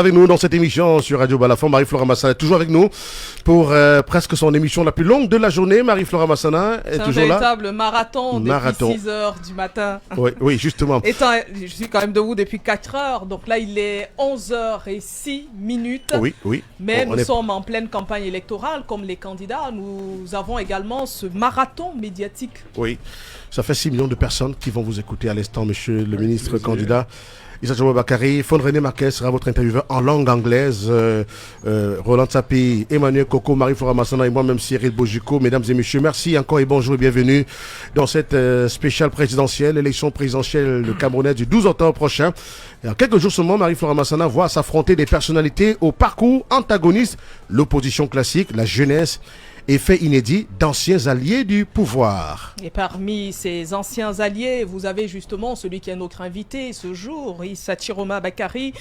Avec nous dans cette émission sur Radio Balafon, Marie-Flora Massana est toujours avec nous pour presque son émission la plus longue de la journée. Marie-Flora Massana est toujours là. C'est un véritable marathon depuis 6 heures du matin. Oui, justement. Je suis quand même debout depuis 4 heures, donc là il est 11h06. Oui. Mais nous sommes en pleine campagne électorale, comme les candidats. Nous avons également ce marathon médiatique. Oui, ça fait 6 millions de personnes qui vont vous écouter à l'instant, monsieur le ministre candidat. Issa Djamou Bakary, Fond René Marquez sera votre intervieweur en langue anglaise. Roland Tsapi, Emmanuel Coco, Marie-Flora Massana et moi-même Cyril Bojuko. Mesdames et messieurs, merci encore et bonjour et bienvenue dans cette spéciale présidentielle, élection présidentielle de Camerounais du 12 octobre prochain. Et en quelques jours seulement, Marie-Flora Massana voit s'affronter des personnalités au parcours antagoniste, l'opposition classique, la jeunesse et fait inédit d'anciens alliés du pouvoir. Et parmi ces anciens alliés, vous avez justement celui qui est notre invité ce jour, Issa Chiroma Bakary.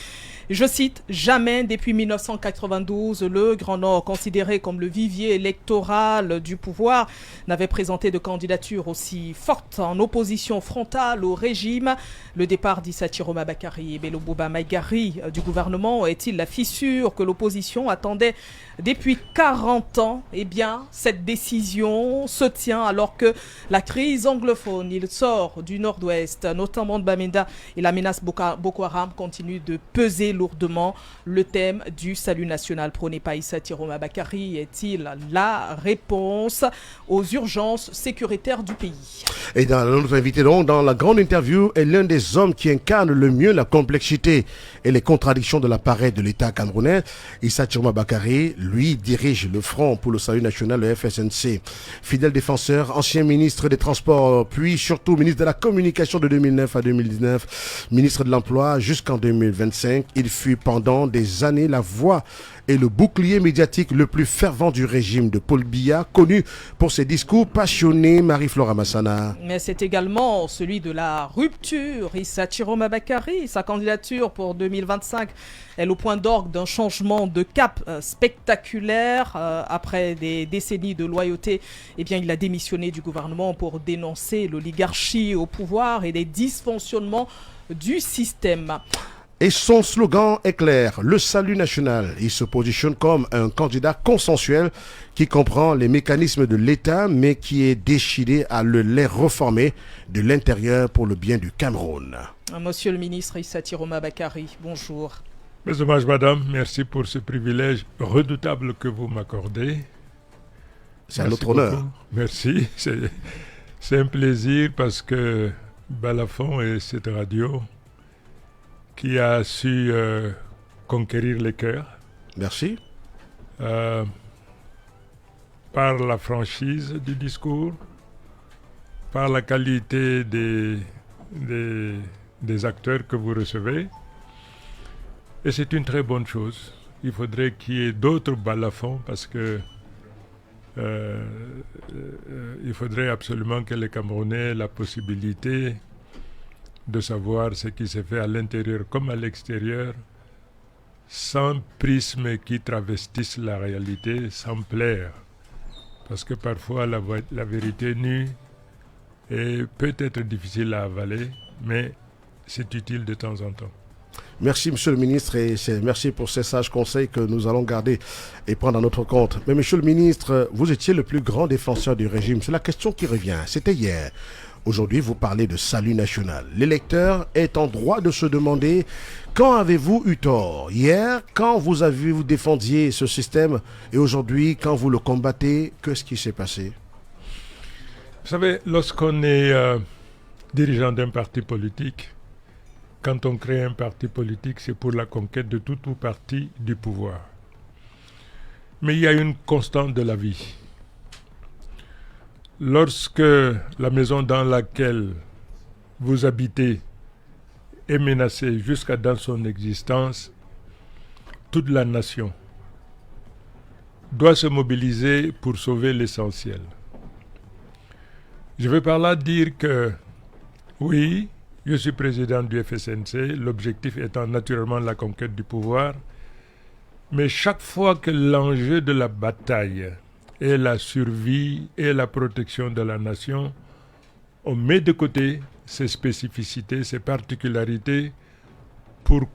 Je cite, jamais depuis 1992, le Grand Nord, considéré comme le vivier électoral du pouvoir, n'avait présenté de candidature aussi forte en opposition frontale au régime. Le départ d'Issa Chiroma Bakary et Bello Bouba Maïgari du gouvernement est-il la fissure que l'opposition attendait depuis 40 ans? Eh bien, cette décision se tient alors que la crise anglophone, il sort du nord-ouest, notamment de Bamenda, et la menace Boko Haram continue de peser lourdement. Le thème du salut national prôné par Issa Chiroma Bakary est-il la réponse aux urgences sécuritaires du pays? Et dans notre invité donc, dans la grande interview, est l'un des hommes qui incarne le mieux la complexité et les contradictions de l'appareil de l'État camerounais. Issa Chiroma Bakary, lui, dirige le Front pour le salut national, le FSNC. Fidèle défenseur, ancien ministre des Transports, puis surtout ministre de la Communication de 2009 à 2019, ministre de l'Emploi jusqu'en 2025. Il fut pendant des années la voix et le bouclier médiatique le plus fervent du régime de Paul Biya, connu pour ses discours passionnés. Marie-Flora Massana. Mais c'est également celui de la rupture. Issa Chiroma Bakary, sa candidature pour 2025 est le point d'orgue d'un changement de cap spectaculaire. Après des décennies de loyauté, eh bien, il a démissionné du gouvernement pour dénoncer l'oligarchie au pouvoir et les dysfonctionnements du système. Et son slogan est clair, le salut national. Il se positionne comme un candidat consensuel qui comprend les mécanismes de l'État, mais qui est décidé à les reformer de l'intérieur pour le bien du Cameroun. Monsieur le ministre Issa Chiroma Bakary, bonjour. Mes hommages, madame, merci pour ce privilège redoutable que vous m'accordez. C'est un autre honneur. Merci, c'est un plaisir parce que Balafon et cette radio qui a su conquérir les cœurs. Merci. Par la franchise du discours, par la qualité des acteurs que vous recevez. Et c'est une très bonne chose. Il faudrait qu'il y ait d'autres balafons parce que il faudrait absolument que les Camerounais aient la possibilité de savoir ce qui se fait à l'intérieur comme à l'extérieur, sans prisme qui travestisse la réalité, sans plaire. Parce que parfois la vérité nue est peut-être difficile à avaler, mais c'est utile de temps en temps. Merci, monsieur le ministre, et merci pour ces sages conseils que nous allons garder et prendre à notre compte. Mais monsieur le ministre, vous étiez le plus grand défenseur du régime. C'est la question qui revient. C'était hier. Aujourd'hui, vous parlez de salut national. L'électeur est en droit de se demander quand avez-vous eu tort? Hier, quand vous défendiez ce système et aujourd'hui, quand vous le combattez, qu'est-ce qui s'est passé? Vous savez, lorsqu'on est dirigeant d'un parti politique, quand on crée un parti politique, c'est pour la conquête de tout parti du pouvoir. Mais il y a une constante de la vie. Lorsque la maison dans laquelle vous habitez est menacée jusqu'à dans son existence, toute la nation doit se mobiliser pour sauver l'essentiel. Je veux par là dire que, oui, je suis président du FSNC, l'objectif étant naturellement la conquête du pouvoir, mais chaque fois que l'enjeu de la bataille est la survie et la protection de la nation, on met de côté ses spécificités, ses particularités pour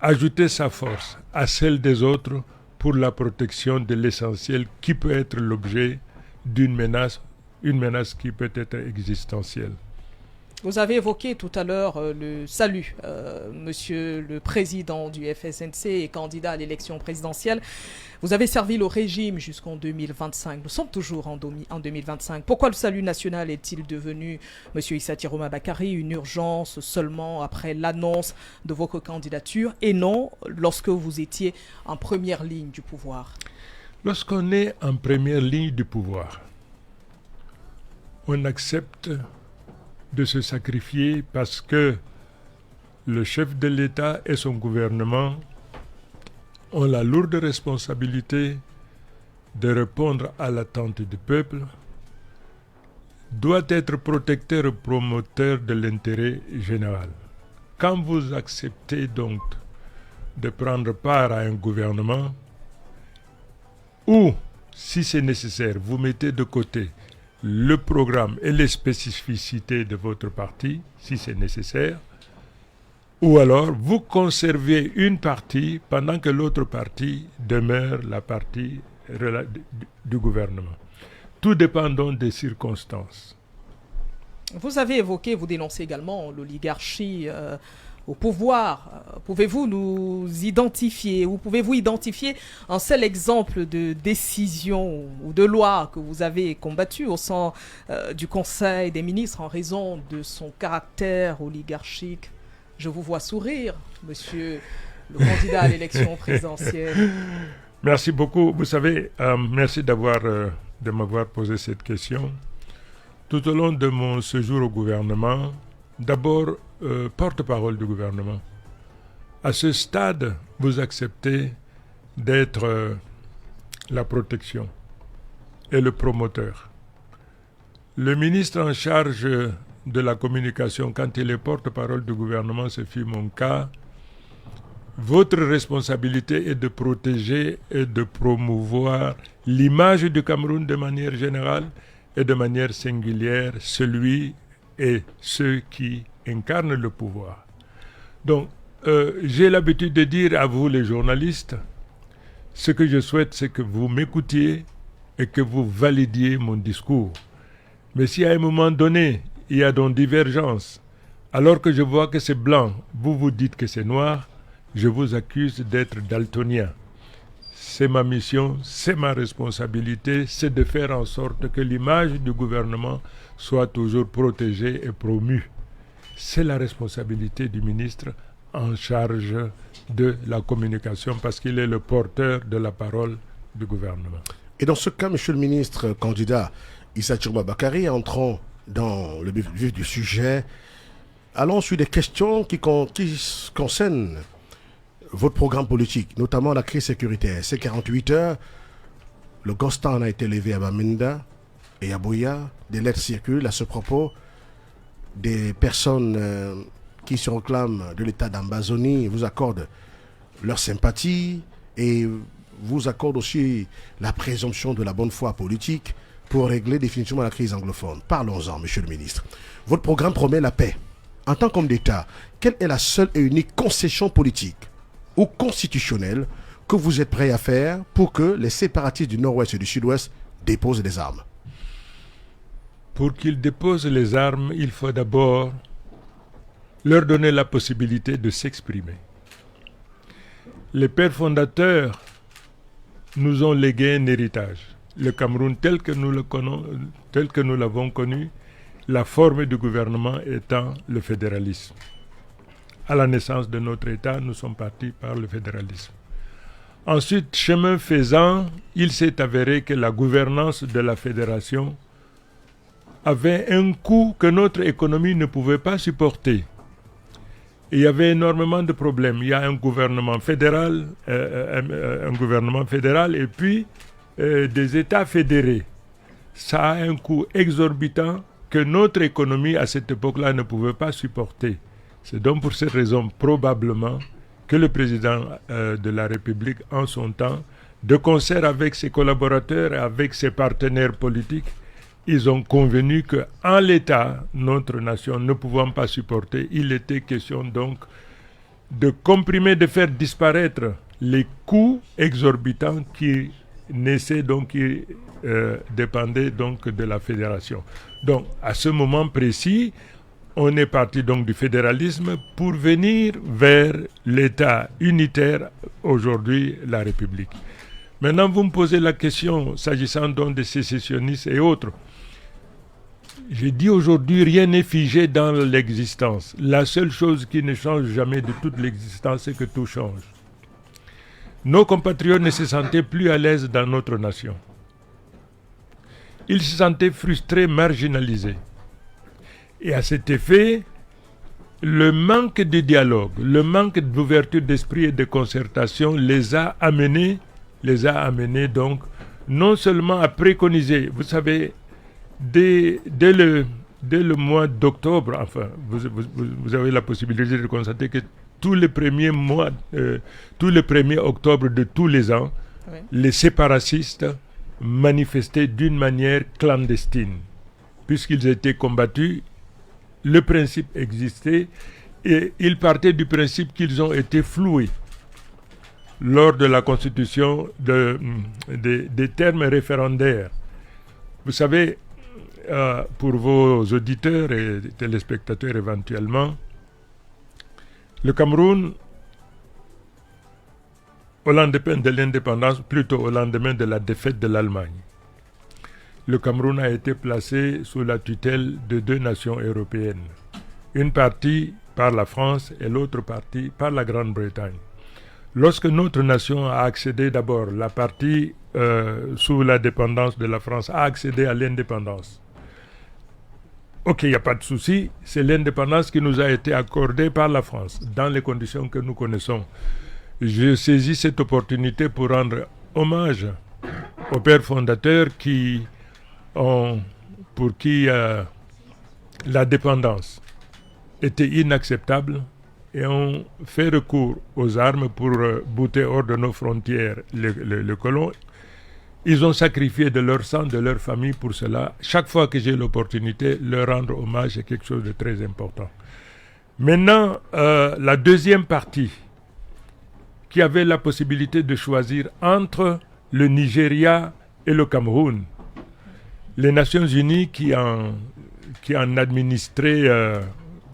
ajouter sa force à celle des autres pour la protection de l'essentiel qui peut être l'objet d'une menace, une menace qui peut être existentielle. Vous avez évoqué tout à l'heure le salut, monsieur le président du FSNC et candidat à l'élection présidentielle. Vous avez servi le régime jusqu'en 2025. Nous sommes toujours en 2025. Pourquoi le salut national est-il devenu, monsieur Issa Tiroma Bakary, une urgence seulement après l'annonce de votre candidature et non lorsque vous étiez en première ligne du pouvoir? Lorsqu'on est en première ligne du pouvoir, on accepte de se sacrifier parce que le chef de l'État et son gouvernement ont la lourde responsabilité de répondre à l'attente du peuple, doit être protecteur et promoteur de l'intérêt général. Quand vous acceptez donc de prendre part à un gouvernement, ou, si c'est nécessaire, vous mettez de côté le programme et les spécificités de votre parti, si c'est nécessaire, ou alors vous conservez une partie pendant que l'autre partie demeure la partie du gouvernement. Tout dépend donc des circonstances. Vous avez évoqué, vous dénoncez également l'oligarchie au pouvoir. Pouvez-vous nous identifier, ou pouvez-vous identifier un seul exemple de décision ou de loi que vous avez combattu au sein du Conseil des ministres en raison de son caractère oligarchique? Je vous vois sourire, monsieur le candidat à l'élection présidentielle. Merci beaucoup. Vous savez, merci de m'avoir posé cette question. Tout au long de mon séjour au gouvernement, d'abord, porte-parole du gouvernement. À ce stade, vous acceptez d'être la protection et le promoteur. Le ministre en charge de la communication, quand il est porte-parole du gouvernement, ce fut mon cas. Votre responsabilité est de protéger et de promouvoir l'image du Cameroun de manière générale et de manière singulière, celui et ceux qui incarnent le pouvoir. Donc, j'ai l'habitude de dire à vous les journalistes, ce que je souhaite, c'est que vous m'écoutiez et que vous validiez mon discours. Mais si à un moment donné, il y a donc divergence, alors que je vois que c'est blanc, vous vous dites que c'est noir, je vous accuse d'être daltonien. C'est ma mission, c'est ma responsabilité, c'est de faire en sorte que l'image du gouvernement soit toujours protégée et promue. C'est la responsabilité du ministre en charge de la communication parce qu'il est le porteur de la parole du gouvernement. Et dans ce cas, monsieur le ministre candidat Issa Tiroma Bakary, entrons dans le vif du sujet, allons sur des questions qui concernent votre programme politique, notamment la crise sécuritaire. Ces 48 heures, le Gostan a été levé à Bamenda et à Boya. Des lettres circulent à ce propos. Des personnes qui se réclament de l'état d'Ambazonie vous accordent leur sympathie et vous accordent aussi la présomption de la bonne foi politique pour régler définitivement la crise anglophone. Parlons-en, monsieur le ministre. Votre programme promet la paix. En tant qu'homme d'État, quelle est la seule et unique concession politique ou constitutionnelle que vous êtes prêt à faire pour que les séparatistes du Nord-Ouest et du Sud-Ouest déposent des armes? Pour qu'ils déposent les armes, il faut d'abord leur donner la possibilité de s'exprimer. Les pères fondateurs nous ont légué un héritage. Le Cameroun tel que nous l'avons connu, la forme du gouvernement étant le fédéralisme. À la naissance de notre État, nous sommes partis par le fédéralisme. Ensuite, chemin faisant, il s'est avéré que la gouvernance de la fédération avait un coût que notre économie ne pouvait pas supporter. Et il y avait énormément de problèmes. Il y a un gouvernement fédéral et puis des États fédérés. Ça a un coût exorbitant que notre économie à cette époque-là ne pouvait pas supporter. C'est donc pour cette raison probablement que le président de la République en son temps, de concert avec ses collaborateurs et avec ses partenaires politiques, ils ont convenu qu'en l'état, notre nation ne pouvant pas supporter, il était question donc de comprimer, de faire disparaître les coûts exorbitants qui naissaient, donc qui dépendaient donc de la fédération. Donc à ce moment précis, on est parti donc du fédéralisme pour venir vers l'État unitaire, aujourd'hui la République. Maintenant, vous me posez la question s'agissant donc des sécessionnistes et autres. J'ai dit aujourd'hui, rien n'est figé dans l'existence. La seule chose qui ne change jamais de toute l'existence, c'est que tout change. Nos compatriotes ne se sentaient plus à l'aise dans notre nation. Ils se sentaient frustrés, marginalisés. Et à cet effet, le manque de dialogue, le manque d'ouverture d'esprit et de concertation les a amenés donc non seulement à préconiser, vous savez, dès le mois d'octobre, enfin, vous avez la possibilité de constater que tous les premiers octobre de tous les ans, oui, les séparatistes manifestaient d'une manière clandestine. Puisqu'ils étaient combattus, le principe existait et ils partaient du principe qu'ils ont été floués lors de la constitution des termes référendaires. Vous savez, pour vos auditeurs et téléspectateurs éventuellement, le Cameroun, au lendemain de l'indépendance, plutôt au lendemain de la défaite de l'Allemagne, le Cameroun a été placé sous la tutelle de deux nations européennes, une partie par la France et l'autre partie par la Grande-Bretagne. Lorsque notre nation a accédé d'abord, la partie sous la dépendance de la France a accédé à l'indépendance. Ok, il n'y a pas de souci, c'est l'indépendance qui nous a été accordée par la France, dans les conditions que nous connaissons. Je saisis cette opportunité pour rendre hommage aux pères fondateurs pour qui la dépendance était inacceptable et ont fait recours aux armes pour bouter hors de nos frontières le colon. Ils ont sacrifié de leur sang, de leur famille pour cela. Chaque fois que j'ai l'opportunité, leur rendre hommage est quelque chose de très important. Maintenant, la deuxième partie, qui avait la possibilité de choisir entre le Nigeria et le Cameroun. Les Nations Unies qui en administraient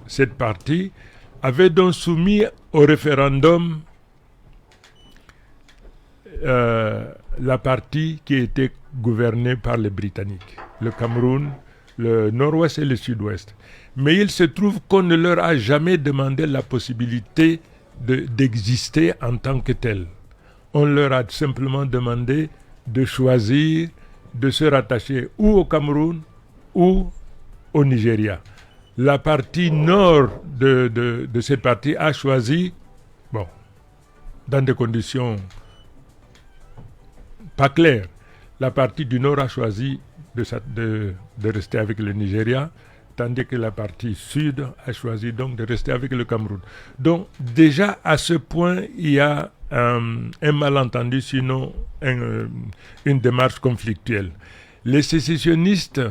cette partie avaient donc soumis au référendum la partie qui était gouvernée par les Britanniques, le Cameroun, le nord-ouest et le sud-ouest. Mais il se trouve qu'on ne leur a jamais demandé la possibilité d'exister en tant que tel. On leur a simplement demandé de choisir, de se rattacher ou au Cameroun ou au Nigeria. La partie nord de cette partie a choisi, bon, dans des conditions pas claires, la partie du nord a choisi de rester avec le Nigeria, tandis que la partie sud a choisi donc de rester avec le Cameroun. Donc déjà à ce point, il y a un malentendu, sinon une démarche conflictuelle. Les sécessionnistes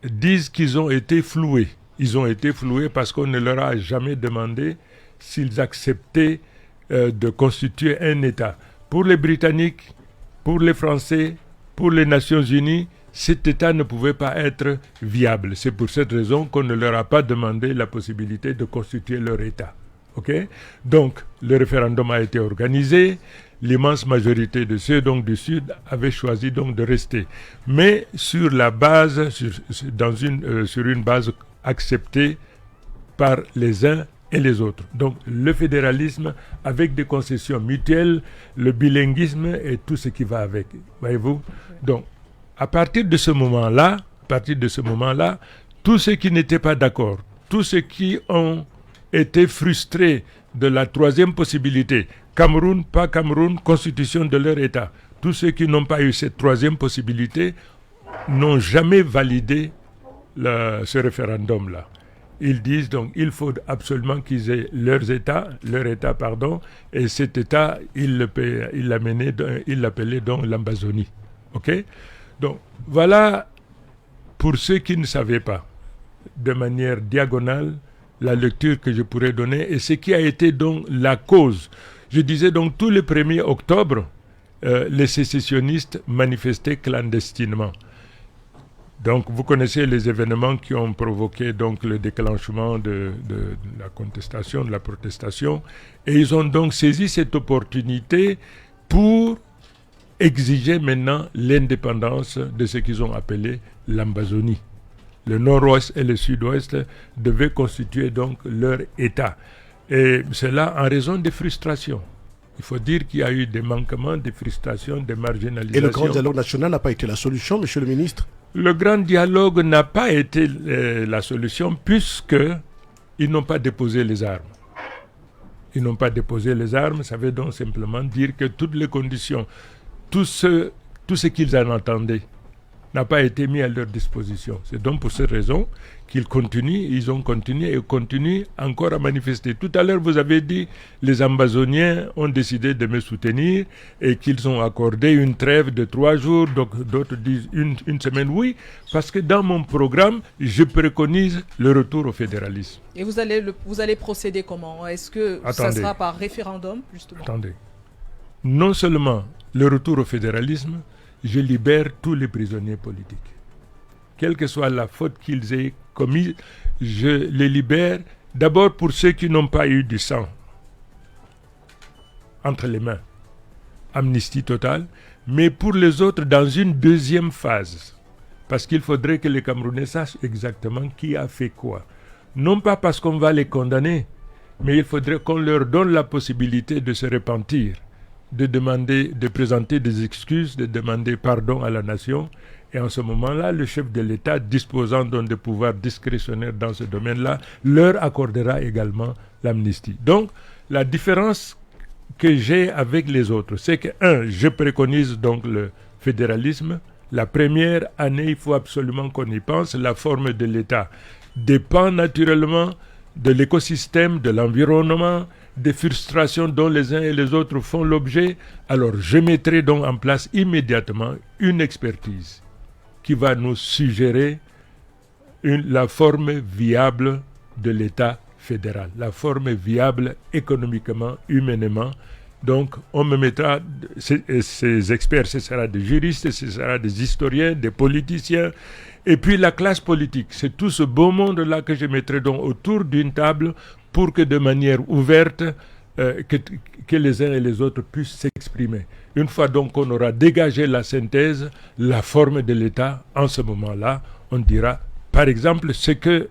disent qu'ils ont été floués. Ils ont été floués parce qu'on ne leur a jamais demandé s'ils acceptaient de constituer un État. Pour les Britanniques, pour les Français, pour les Nations Unies, cet État ne pouvait pas être viable. C'est pour cette raison qu'on ne leur a pas demandé la possibilité de constituer leur État. Okay? Donc, le référendum a été organisé. L'immense majorité de ceux donc, du Sud avaient choisi donc de rester. Mais sur la base, sur une base acceptée par les uns et les autres. Donc, le fédéralisme avec des concessions mutuelles, le bilinguisme et tout ce qui va avec. Voyez-vous? Donc, à partir de ce moment-là, tous ceux qui n'étaient pas d'accord, tous ceux qui ont été frustrés de la troisième possibilité, Cameroun, pas Cameroun, constitution de leur État, tous ceux qui n'ont pas eu cette troisième possibilité n'ont jamais validé ce référendum-là. Ils disent donc il faut absolument qu'ils aient leur État, et cet État, ils l'appelaient donc l'Ambazonie. Ok? Donc, voilà, pour ceux qui ne savaient pas, de manière diagonale, la lecture que je pourrais donner et ce qui a été donc la cause. Je disais donc tout le 1er octobre, les sécessionnistes manifestaient clandestinement. Donc vous connaissez les événements qui ont provoqué donc le déclenchement de la contestation, de la protestation, et ils ont donc saisi cette opportunité pour exiger maintenant l'indépendance de ce qu'ils ont appelé l'Ambazonie. Le nord-ouest et le sud-ouest devaient constituer donc leur État. Et cela en raison des frustrations. Il faut dire qu'il y a eu des manquements, des frustrations, des marginalisations. Et le grand dialogue national n'a pas été la solution, monsieur le ministre? Le grand dialogue n'a pas été la solution puisqu'ils n'ont pas déposé les armes. Ils n'ont pas déposé les armes, ça veut donc simplement dire que toutes les conditions, tout ce qu'ils en attendaient n'a pas été mis à leur disposition. C'est donc pour cette raison qu'ils continuent, ils ont continué et continuent encore à manifester. Tout à l'heure, vous avez dit les Ambazoniens ont décidé de me soutenir et qu'ils ont accordé une trêve de 3 jours, donc d'autres disent une semaine. Oui, parce que dans mon programme, je préconise le retour au fédéralisme. Et vous allez procéder comment? Est-ce que ça sera par référendum, justement? Attendez. Non seulement le retour au fédéralisme, je libère tous les prisonniers politiques. Quelle que soit la faute qu'ils aient commise, je les libère d'abord pour ceux qui n'ont pas eu du sang entre les mains. Amnistie totale, mais pour les autres dans une deuxième phase. Parce qu'il faudrait que les Camerounais sachent exactement qui a fait quoi. Non pas parce qu'on va les condamner, mais il faudrait qu'on leur donne la possibilité de se repentir, de demander, de présenter des excuses, de demander pardon à la nation. Et en ce moment-là, le chef de l'État, disposant donc de pouvoirs discrétionnaires dans ce domaine-là, leur accordera également l'amnistie. Donc, la différence que j'ai avec les autres, c'est que, je préconise donc le fédéralisme. La première année, il faut absolument qu'on y pense. La forme de l'État dépend naturellement de l'écosystème, de l'environnement, des frustrations dont les uns et les autres font l'objet. Alors je mettrai donc en place immédiatement une expertise qui va nous suggérer la forme viable de l'État fédéral, la forme viable économiquement, humainement. Donc on me mettra, ces experts, ce sera des juristes, ce sera des historiens, des politiciens, et puis la classe politique. C'est tout ce beau monde-là que je mettrai donc autour d'une table pour que de manière ouverte, que les uns et les autres puissent s'exprimer. Une fois donc qu'on aura dégagé la synthèse, la forme de l'État, en ce moment-là, on dira, par exemple, ce que,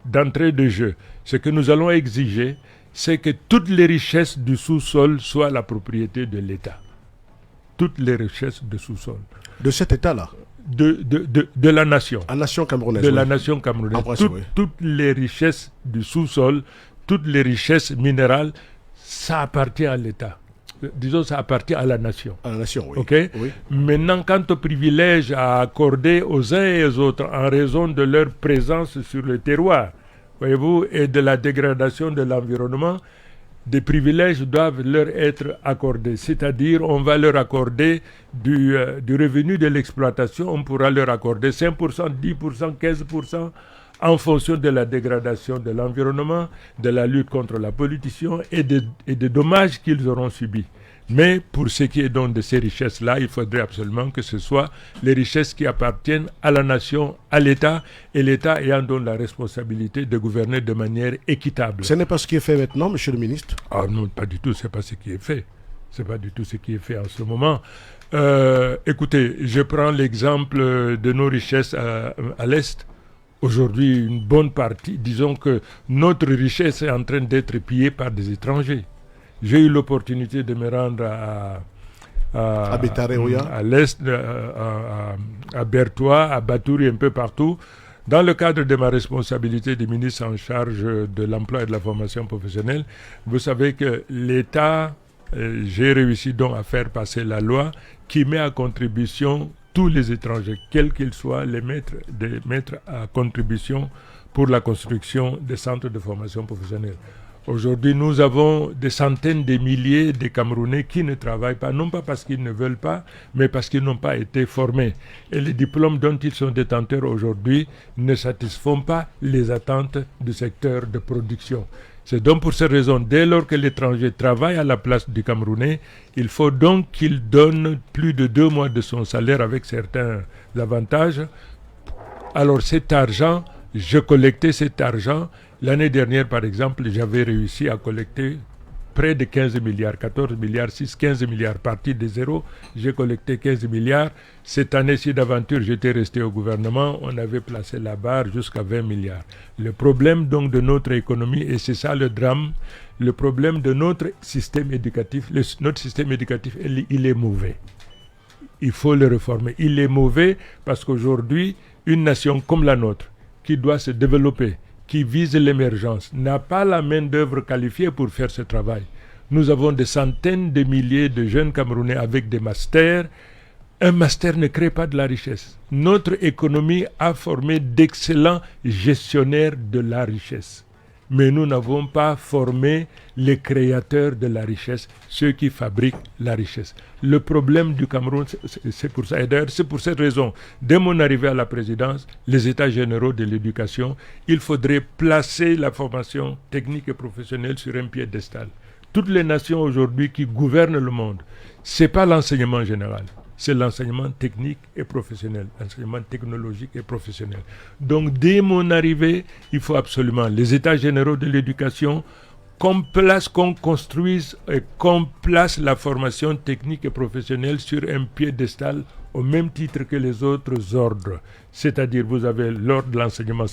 d'entrée de jeu, ce que nous allons exiger, c'est que toutes les richesses du sous-sol soient la propriété de l'État. Toutes les richesses du sous-sol. De cet État-là? De la nation. La nation camerounaise. De la nation camerounaise. Toutes les richesses du sous-sol, toutes les richesses minérales, ça appartient à l'État. Disons, ça appartient à la nation. À la nation, oui. Okay? Oui. Maintenant, quant au privilège à accorder aux uns et aux autres en raison de leur présence sur le terroir, voyez-vous, et de la dégradation de l'environnement, des privilèges doivent leur être accordés. C'est-à-dire, on va leur accorder du revenu de l'exploitation, on pourra leur accorder 5%, 10%, 15%, en fonction de la dégradation de l'environnement, de la lutte contre la pollution et des dommages qu'ils auront subis. Mais pour ce qui est donc de ces richesses-là, il faudrait absolument que ce soit les richesses qui appartiennent à la nation, à l'État, et l'État ayant donc la responsabilité de gouverner de manière équitable. Ce n'est pas ce qui est fait maintenant, monsieur le ministre? Ah non, pas du tout, ce n'est pas ce qui est fait. Ce n'est pas du tout ce qui est fait en ce moment. Écoutez, je prends l'exemple de nos richesses à l'Est. Aujourd'hui, une bonne partie, disons que notre richesse est en train d'être pillée par des étrangers. J'ai eu l'opportunité de me rendre à l'Est, à Bertoua, à Batouri, un peu partout, dans le cadre de ma responsabilité de ministre en charge de l'emploi et de la formation professionnelle. Vous savez que l'État, j'ai réussi donc à faire passer la loi qui met à contribution tous les étrangers, quels qu'ils soient, les mettre à contribution pour la construction des centres de formation professionnelle. Aujourd'hui, nous avons des centaines de milliers de Camerounais qui ne travaillent pas, non pas parce qu'ils ne veulent pas, mais parce qu'ils n'ont pas été formés. Et les diplômes dont ils sont détenteurs aujourd'hui ne satisfont pas les attentes du secteur de production. C'est donc pour cette raison, dès lors que l'étranger travaille à la place du Camerounais, il faut donc qu'il donne plus de 2 mois de son salaire avec certains avantages. Alors cet argent, je collectais cet argent. L'année dernière, par exemple, j'avais réussi à collecter près de 15 milliards, 14 milliards, 15 milliards. Parti de zéro, j'ai collecté 15 milliards. Cette année-ci d'aventure, j'étais resté au gouvernement, on avait placé la barre jusqu'à 20 milliards. Le problème donc de notre économie, et c'est ça le drame, le problème de notre système éducatif, notre système éducatif, il est mauvais. Il faut le réformer. Il est mauvais parce qu'aujourd'hui, une nation comme la nôtre, qui doit se développer, qui vise l'émergence, n'a pas la main-d'œuvre qualifiée pour faire ce travail. Nous avons des centaines de milliers de jeunes Camerounais avec des masters. Un master ne crée pas de la richesse. Notre économie a formé d'excellents gestionnaires de la richesse. Mais nous n'avons pas formé les créateurs de la richesse, ceux qui fabriquent la richesse. Le problème du Cameroun, c'est pour ça. Et d'ailleurs, c'est pour cette raison, dès mon arrivée à la présidence, les États généraux de l'éducation, il faudrait placer la formation technique et professionnelle sur un piédestal. Toutes les nations aujourd'hui qui gouvernent le monde, ce n'est pas l'enseignement général. C'est l'enseignement technique et professionnel, l'enseignement technologique et professionnel. Donc, dès mon arrivée, il faut absolument les États généraux de l'éducation qu'on construise et qu'on place la formation technique et professionnelle sur un piédestal au même titre que les autres ordres. C'est-à-dire, vous avez l'ordre de l'enseignement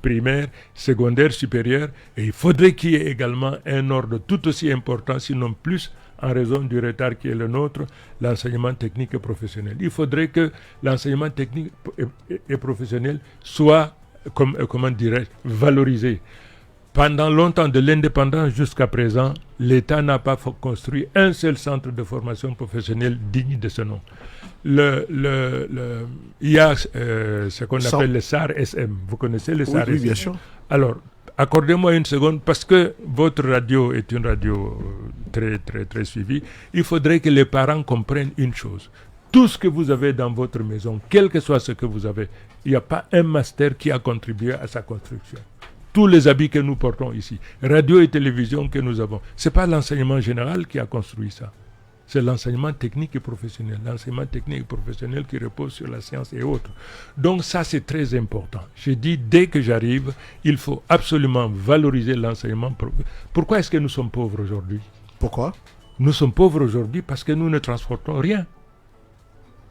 primaire, secondaire, supérieur, et il faudrait qu'il y ait également un ordre tout aussi important, sinon plus, en raison du retard qui est le nôtre, l'enseignement technique et professionnel. Il faudrait que l'enseignement technique et professionnel soit, comment dirais-je, valorisé. Pendant longtemps, de l'indépendance jusqu'à présent, l'État n'a pas construit un seul centre de formation professionnelle digne de ce nom. Il y a ce qu'on appelle le SAR-SM. Vous connaissez le SAR-SM? Oui, bien sûr. Alors, accordez-moi une seconde, parce que votre radio est une radio très, très, très suivie. Il faudrait que les parents comprennent une chose. Tout ce que vous avez dans votre maison, quel que soit ce que vous avez, il n'y a pas un master qui a contribué à sa construction. Tous les habits que nous portons ici, radio et télévision que nous avons, ce n'est pas l'enseignement général qui a construit ça. C'est l'enseignement technique et professionnel. L'enseignement technique et professionnel qui repose sur la science et autres. Donc ça, c'est très important. Je dis, dès que j'arrive, il faut absolument valoriser l'enseignement. Pourquoi est-ce que nous sommes pauvres aujourd'hui? Pourquoi? Nous sommes pauvres aujourd'hui parce que nous ne transportons rien.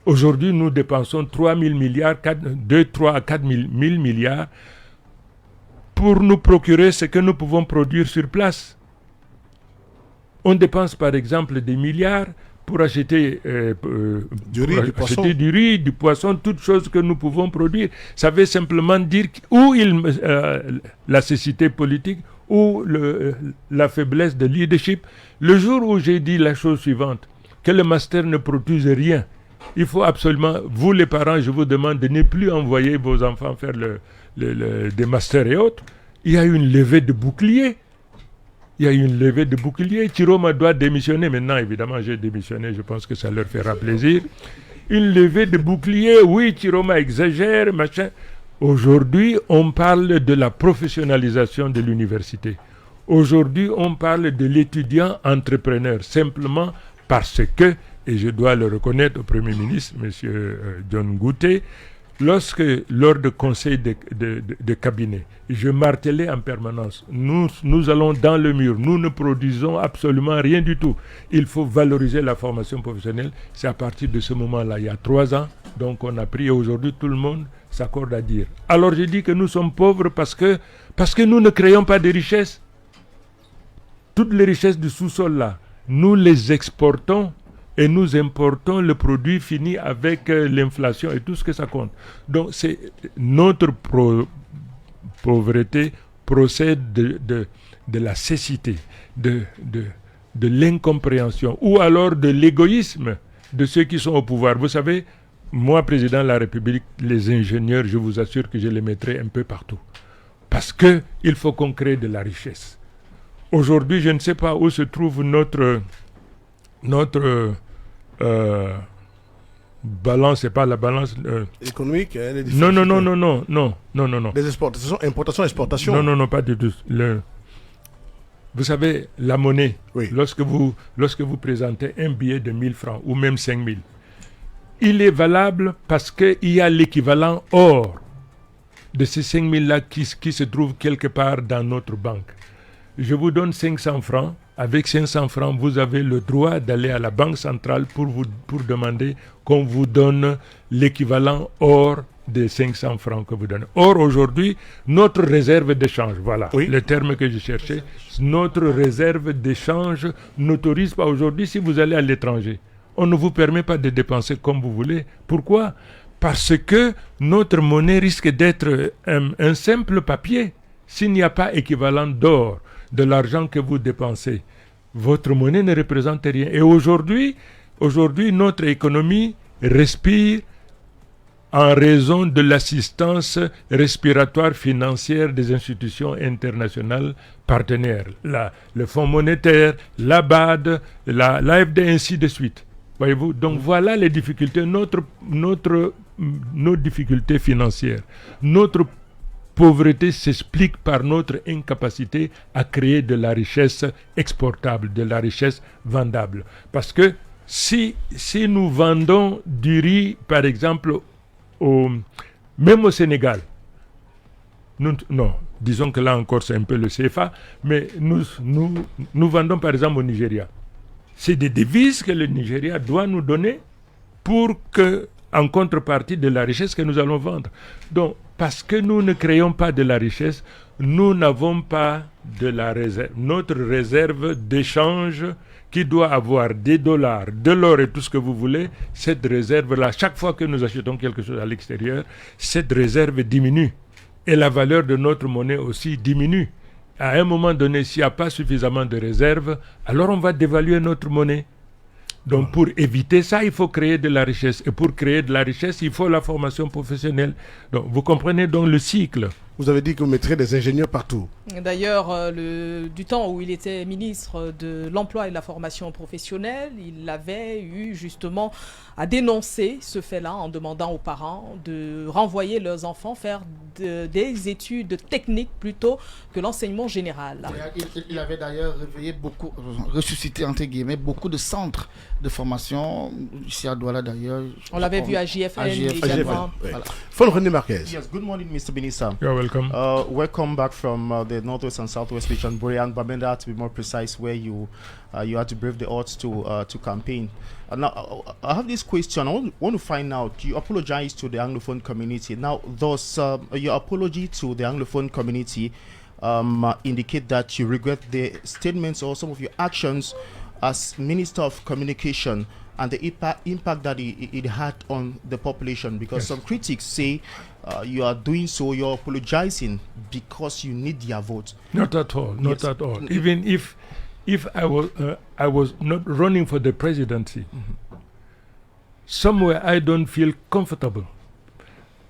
Aujourd'hui, nous dépensons 3 000 milliards, 3 à 4 000 milliards pour nous procurer ce que nous pouvons produire sur place. On dépense par exemple des milliards pour acheter du riz, du poisson, toutes choses que nous pouvons produire. Ça veut simplement dire où la cécité politique ou la faiblesse de leadership. Le jour où j'ai dit la chose suivante, que le master ne produise rien, il faut absolument, vous les parents, je vous demande de ne plus envoyer vos enfants faire des masters et autres. Il y a une levée de boucliers. Chiroma doit démissionner. Maintenant, évidemment, j'ai démissionné. Je pense que ça leur fera plaisir. Une levée de boucliers. Oui, Chiroma exagère, machin. Aujourd'hui, on parle de la professionnalisation de l'université. Aujourd'hui, on parle de l'étudiant entrepreneur. Simplement parce que, et je dois le reconnaître au Premier ministre, M. John Ngouté, lors de conseils de cabinet, je martelais en permanence, nous allons dans le mur, nous ne produisons absolument rien du tout. Il faut valoriser la formation professionnelle. C'est à partir de ce moment-là, il y a 3 ans, donc on a pris, et aujourd'hui tout le monde s'accorde à dire. Alors je dis que nous sommes pauvres parce que nous ne créons pas de richesses. Toutes les richesses du sous-sol là, nous les exportons et nous importons le produit fini avec l'inflation et tout ce que ça compte. Donc notre pauvreté procède de la cécité, de l'incompréhension ou alors de l'égoïsme de ceux qui sont au pouvoir. Vous savez, moi, président de la République, les ingénieurs, je vous assure que je les mettrai un peu partout. Parce qu'il faut qu'on crée de la richesse. Aujourd'hui, je ne sais pas où se trouve notre balance, c'est pas la balance. Économique, les Non. Les exportations, importations, exportations. Non, pas du tout. Vous savez, la monnaie, Oui. lorsque vous présentez un billet de 1000 francs ou même 5000, il est valable parce qu'il y a l'équivalent or de ces 5000-là qui se trouve quelque part dans notre banque. Je vous donne 500 francs. Avec 500 francs, vous avez le droit d'aller à la banque centrale pour demander qu'on vous donne l'équivalent or des 500 francs que vous donnez. Or, aujourd'hui, notre réserve d'échange, voilà le terme que je cherchais, notre réserve d'échange n'autorise pas aujourd'hui, si vous allez à l'étranger, on ne vous permet pas de dépenser comme vous voulez. Pourquoi ? Parce que notre monnaie risque d'être un simple papier. S'il n'y a pas équivalent d'or, de l'argent que vous dépensez, votre monnaie ne représente rien. Et aujourd'hui, notre économie respire en raison de l'assistance respiratoire financière des institutions internationales partenaires. Le Fonds monétaire, la BAD, l'AFD, ainsi de suite. Voyez-vous? Donc voilà les difficultés, nos difficultés financières. Notre pauvreté s'explique par notre incapacité à créer de la richesse exportable, de la richesse vendable. Parce que si nous vendons du riz, par exemple, même au Sénégal, disons que là encore c'est un peu le CFA, mais nous vendons par exemple au Nigeria. C'est des devises que le Nigeria doit nous donner pour que, en contrepartie de la richesse que nous allons vendre. Donc, parce que nous ne créons pas de la richesse, nous n'avons pas de la réserve. Notre réserve d'échange qui doit avoir des dollars, de l'or et tout ce que vous voulez, cette réserve-là, chaque fois que nous achetons quelque chose à l'extérieur, cette réserve diminue. Et la valeur de notre monnaie aussi diminue. À un moment donné, s'il n'y a pas suffisamment de réserves, alors on va dévaluer notre monnaie. Donc pour éviter ça, il faut créer de la richesse. Et pour créer de la richesse, il faut la formation professionnelle. Donc vous comprenez donc le cycle. Vous avez dit que vous mettrez des ingénieurs partout. D'ailleurs, du temps où il était ministre de l'Emploi et de la formation professionnelle, il avait eu justement à dénoncer ce fait-là en demandant aux parents de renvoyer leurs enfants faire des études techniques plutôt que l'enseignement général. Il avait d'ailleurs ressuscité entre guillemets beaucoup de centres de formation ici à Douala d'ailleurs. On l'avait vu à JFN également. Voilà. Fon René Marquez. Yes, good morning, Mr. Benissa. You're welcome. Welcome back from the Northwest and Southwest region, Burian Bamenda, to be more precise, where you had to brave the odds to campaign. Now, I have this question. I want to find out. You apologize to the Anglophone community. Now, does your apology to the Anglophone community indicate that you regret the statements or some of your actions as Minister of Communication and the impact that it had on the population? Because some critics say you are doing so, you're apologizing because you need their vote. Not at all, not at all. Even if I was not running for the presidency, somewhere I don't feel comfortable.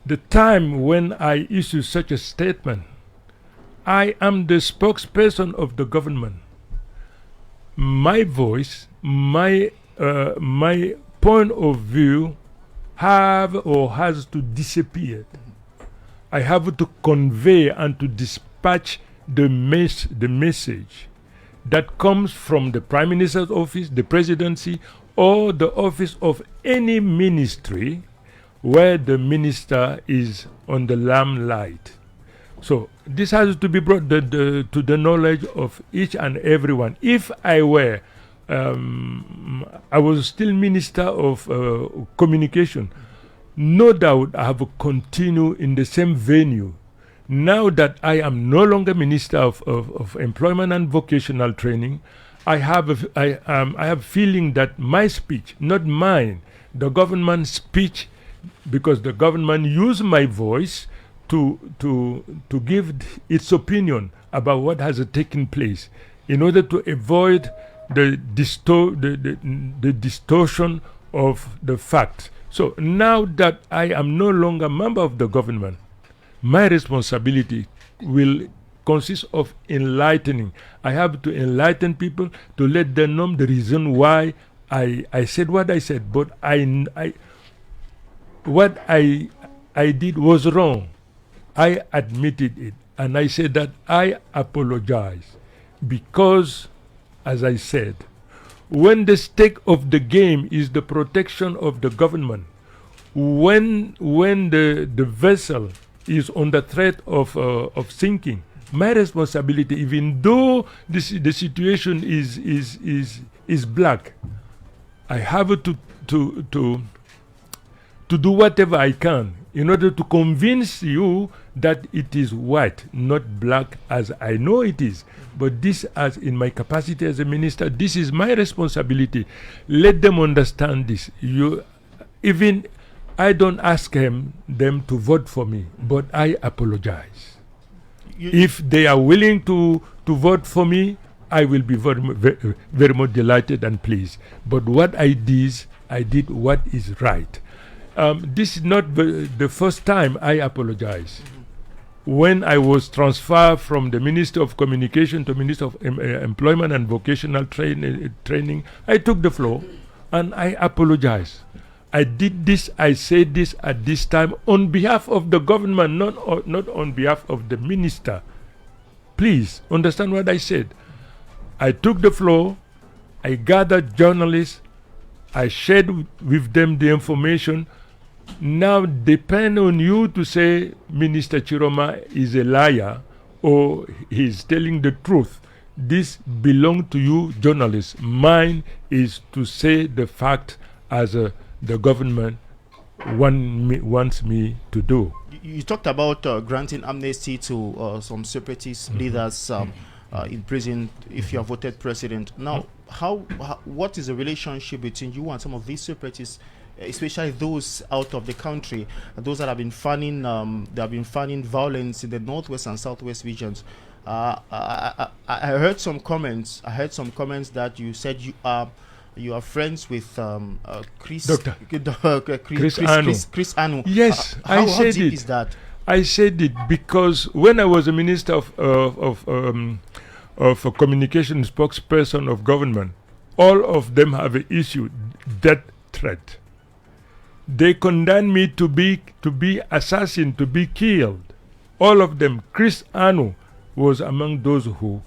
The time when I issue such a statement, I am the spokesperson of the government. My voice, my point of view has to disappear. I have to convey and to dispatch the message that comes from the Prime Minister's office, the presidency, or the office of any ministry where the minister is on the limelight. So this has to be brought to the knowledge of each and everyone. If I were, I was still Minister of Communication, no doubt I have continued in the same venue. Now that I am no longer Minister of Employment and Vocational Training, I have feeling that my speech, not mine, the government speech, because the government used my voice to give its opinion about what has taken place in order to avoid the distortion of the facts. So now that I am no longer a member of the government, my responsibility will consists of enlightening. I have to enlighten people to let them know the reason why I said what I said. But what I did was wrong. I admitted it, and I said that I apologize because, as I said, when the stake of the game is the protection of the government, when the vessel is under threat of sinking, my responsibility, even though the situation is black, I have to do whatever I can in order to convince you that it is white, not black, as I know it is. But this, as in my capacity as a minister, this is my responsibility. Let them understand this. Even I don't ask them to vote for me, but I apologize. If they are willing to vote for me, I will be very much delighted and pleased. But what I did what is right. This is not the first time I apologize. When I was transferred from the Minister of Communication to Minister of Employment and Vocational Training, I took the floor and I apologized. I did this, I said this at this time on behalf of the government, not on behalf of the minister. Please understand what I said. I took the floor, I gathered journalists, I shared with them the information. Now depend on you to say Minister Chiroma is a liar or he's telling the truth. This belongs to you journalists. Mine is to say the fact as the government wants me to do. You talked about granting amnesty to some separatist leaders in prison if you are voted president. Now, what is the relationship between you and some of these separatists, especially those out of the country, those that have been fanning violence in the northwest and southwest regions? I heard some comments. That you said you are friends with Chris Anu. Yes, how said deep it. Is that? I said it because when I was a minister of a communication spokesperson of government, all of them have issued that threat. They condemned me to be assassin, to be killed. All of them. Chris Anu was among those who.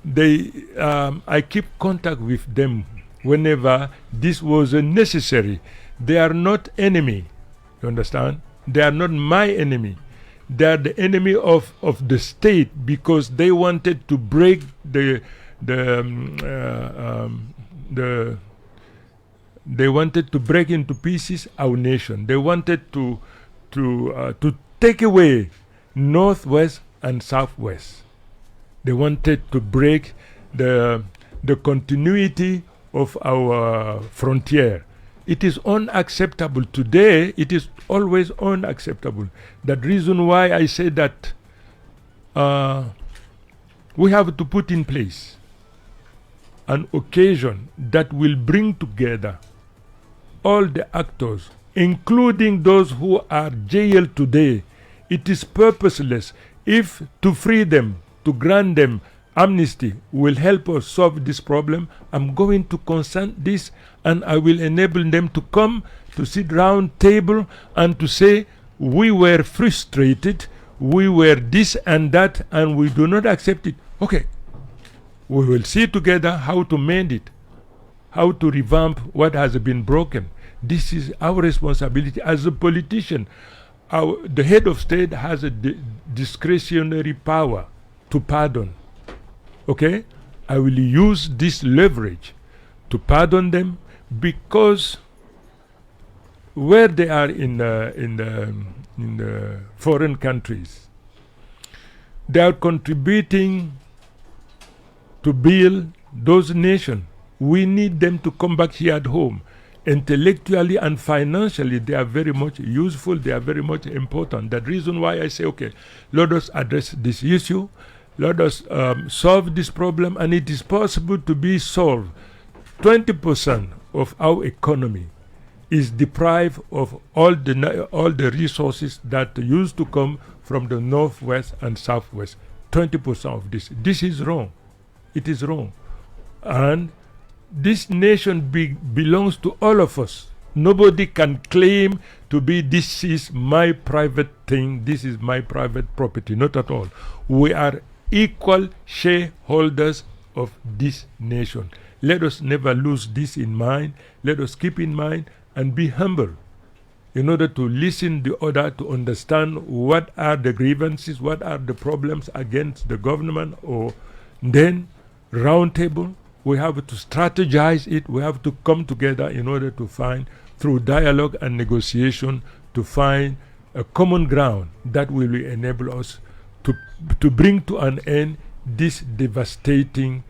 I keep contact with them whenever this was necessary. They are not enemy. You understand? They are not my enemy. They are the enemy of the state because they wanted to break they wanted to break into pieces our nation. They wanted to take away northwest and southwest. They wanted to break the continuity of our frontier. It is unacceptable today. It is always unacceptable. That reason why I say that we have to put in place an occasion that will bring together all the actors, including those who are jailed today. It is purposeless. If to free them, to grant them amnesty will help us solve this problem, I'm going to consent this, and I will enable them to come to sit round table and to say, we were frustrated, we were this and that, and we do not accept it. Okay, we will see together how to mend it, how to revamp what has been broken. This is our responsibility as a politician. The head of state has a discretionary power to pardon. Okay, I will use this leverage to pardon them because where they are in the foreign countries, they are contributing to build those nations. We need them to come back here at home. Intellectually and financially, they are very much useful. They are very much important. That reason why I say, okay, let us address this issue. Let us solve this problem, and it is possible to be solved. 20% of our economy is deprived of all the resources that used to come from the northwest and southwest. 20% of this. This is wrong. It is wrong. And this nation belongs to all of us. Nobody can claim to be, this is my private thing, this is my private property. Not at all. We are equal shareholders of this nation. Let us never lose this in mind. Let us keep in mind and be humble in order to listen the other, to understand what are the grievances, what are the problems against the government, or then round table. We have to strategize it. We have to come together in order to find, through dialogue and negotiation, to find a common ground that will enable us to bring to an end this devastating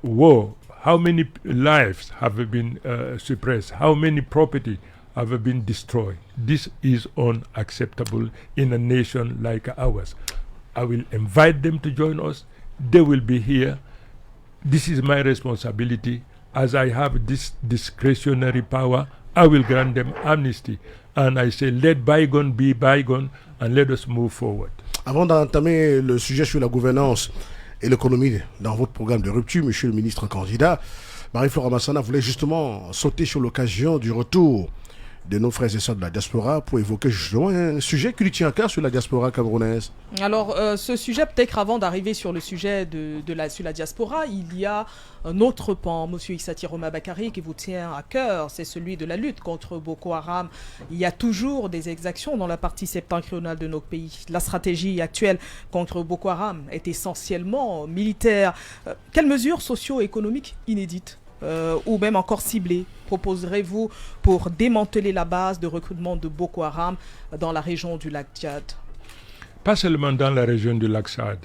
war. How many lives have been suppressed? How many property have been destroyed? This is unacceptable in a nation like ours. I will invite them to join us. They will be here. This is my responsibility. As I have this discretionary power, I will grant them amnesty. And I say, let bygone be bygone and let us move forward. Avant d'entamer le sujet sur la gouvernance et l'économie dans votre programme de rupture, monsieur le ministre candidat, Marie-Flora Massana voulait justement sauter sur l'occasion du retour de nos frères et sœurs de la diaspora pour évoquer justement un sujet qui lui tient à cœur sur la diaspora camerounaise. Alors, ce sujet, peut-être avant d'arriver sur le sujet sur la diaspora, il y a un autre pan, M. Issa Tiroma Bakary, qui vous tient à cœur, c'est celui de la lutte contre Boko Haram. Il y a toujours des exactions dans la partie septentrionale de notre pays. La stratégie actuelle contre Boko Haram est essentiellement militaire. Quelles mesures socio-économiques inédites ou même encore ciblées proposerez-vous pour démanteler la base de recrutement de Boko Haram dans la région du lac Tchad? Pas seulement dans la région du lac Tchad.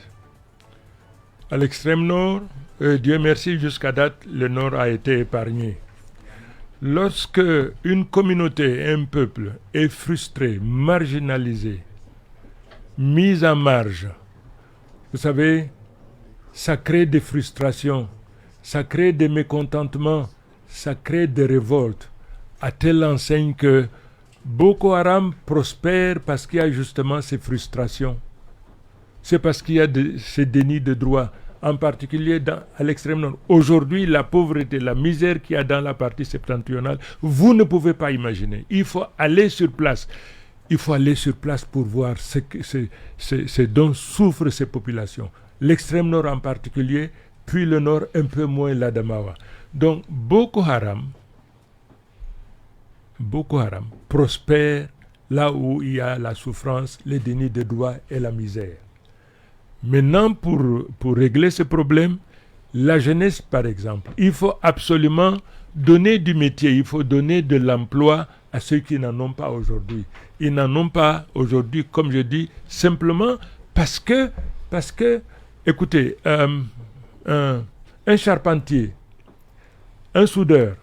À l'extrême nord, Dieu merci, jusqu'à date, le nord a été épargné. Lorsque une communauté, un peuple est frustré, marginalisé, mis en marge, vous savez, ça crée des frustrations, ça crée des mécontentements, ça crée des révoltes, à telle enseigne que Boko Haram prospère parce qu'il y a justement ces frustrations. C'est parce qu'il y a ces dénis de droits, en particulier à l'extrême nord. Aujourd'hui, la pauvreté, la misère qu'il y a dans la partie septentrionale, vous ne pouvez pas imaginer. Il faut aller sur place. Il faut aller sur place pour voir ce dont souffrent ces populations. L'extrême nord en particulier, puis le nord un peu moins l'Adamawa. Donc Boko Haram prospère là où il y a la souffrance, les dénis de droits et la misère. Maintenant, pour régler ce problème, la jeunesse par exemple, il faut absolument donner du métier, il faut donner de l'emploi à ceux qui n'en ont pas aujourd'hui. Ils n'en ont pas aujourd'hui, comme je dis, simplement parce que écoutez, un charpentier, un soudeur,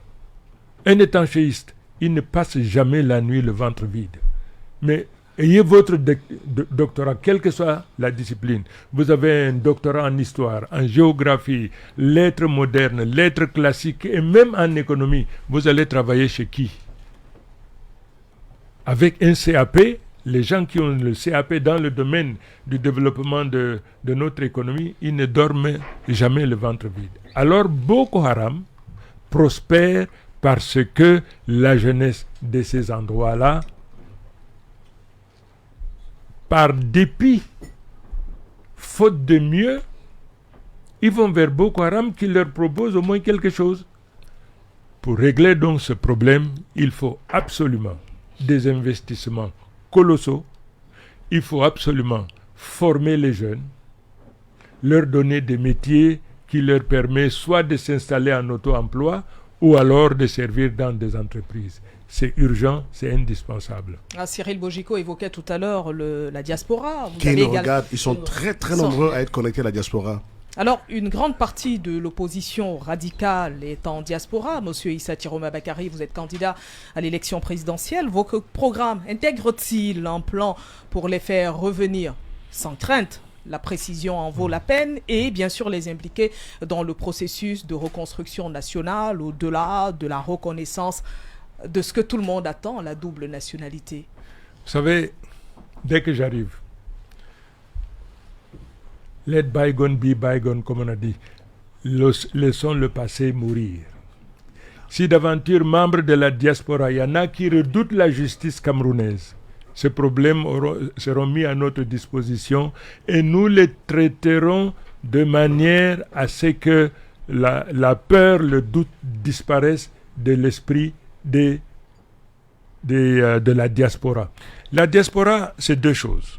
un étanchéiste, il ne passe jamais la nuit le ventre vide. Mais ayez votre doctorat, quelle que soit la discipline. Vous avez un doctorat en histoire, en géographie, lettres modernes, lettres classiques et même en économie. Vous allez travailler chez qui? Avec un CAP, les gens qui ont le CAP dans le domaine du développement de notre économie, ils ne dorment jamais le ventre vide. Alors Boko Haram prospère parce que la jeunesse de ces endroits-là, par dépit, faute de mieux, ils vont vers Boko Haram qui leur propose au moins quelque chose. Pour régler donc ce problème, il faut absolument des investissements colossaux. Il faut absolument former les jeunes, leur donner des métiers qui leur permettent soit de s'installer en auto-emploi ou alors de servir dans des entreprises. C'est urgent, c'est indispensable. Cyril Bojiko évoquait tout à l'heure la diaspora. Qui nous regarde, ils sont très nombreux à être connectés à la diaspora. Alors, une grande partie de l'opposition radicale est en diaspora. Monsieur Issa Tiroma Bakary, vous êtes candidat à l'élection présidentielle. Vos programmes intègrent-ils un plan pour les faire revenir sans crainte? La précision en vaut la peine et bien sûr les impliquer dans le processus de reconstruction nationale au-delà de la reconnaissance de ce que tout le monde attend, la double nationalité. Vous savez, dès que j'arrive, Let bygone be bygone, comme on a dit. Laissons le passé mourir. Si d'aventure membres de la diaspora, il y en a qui redoutent la justice camerounaise, ces problèmes seront mis à notre disposition et nous les traiterons de manière à ce que la peur, le doute disparaissent de l'esprit de la diaspora. La diaspora, c'est deux choses.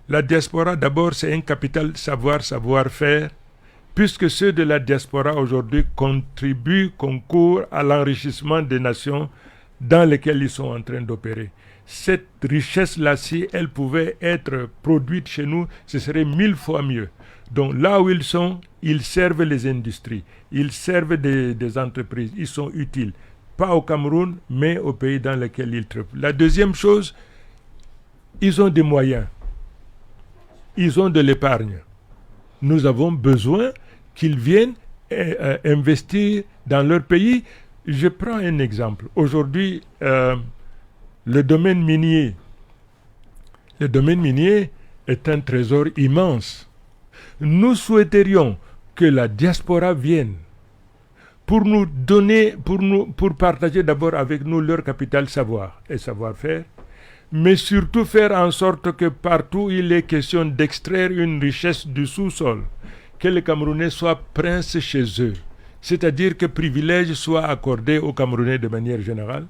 La diaspora, d'abord, c'est un capital savoir-faire, puisque ceux de la diaspora aujourd'hui concourent à l'enrichissement des nations dans lesquelles ils sont en train d'opérer. Cette richesse-là, si elle pouvait être produite chez nous, ce serait 1000 fois mieux. Donc là où ils sont, ils servent les industries, ils servent des entreprises, ils sont utiles. Pas au Cameroun, mais au pays dans lequel ils travaillent. La deuxième chose, ils ont des moyens. Ils ont de l'épargne. Nous avons besoin qu'ils viennent investir dans leur pays. Je prends un exemple. Aujourd'hui, le domaine minier est un trésor immense. Nous souhaiterions que la diaspora vienne pour nous donner, pour partager d'abord avec nous leur capital savoir et savoir-faire, mais surtout faire en sorte que partout il est question d'extraire une richesse du sous-sol, que les Camerounais soient princes chez eux, c'est-à-dire que privilèges soient accordés aux Camerounais de manière générale,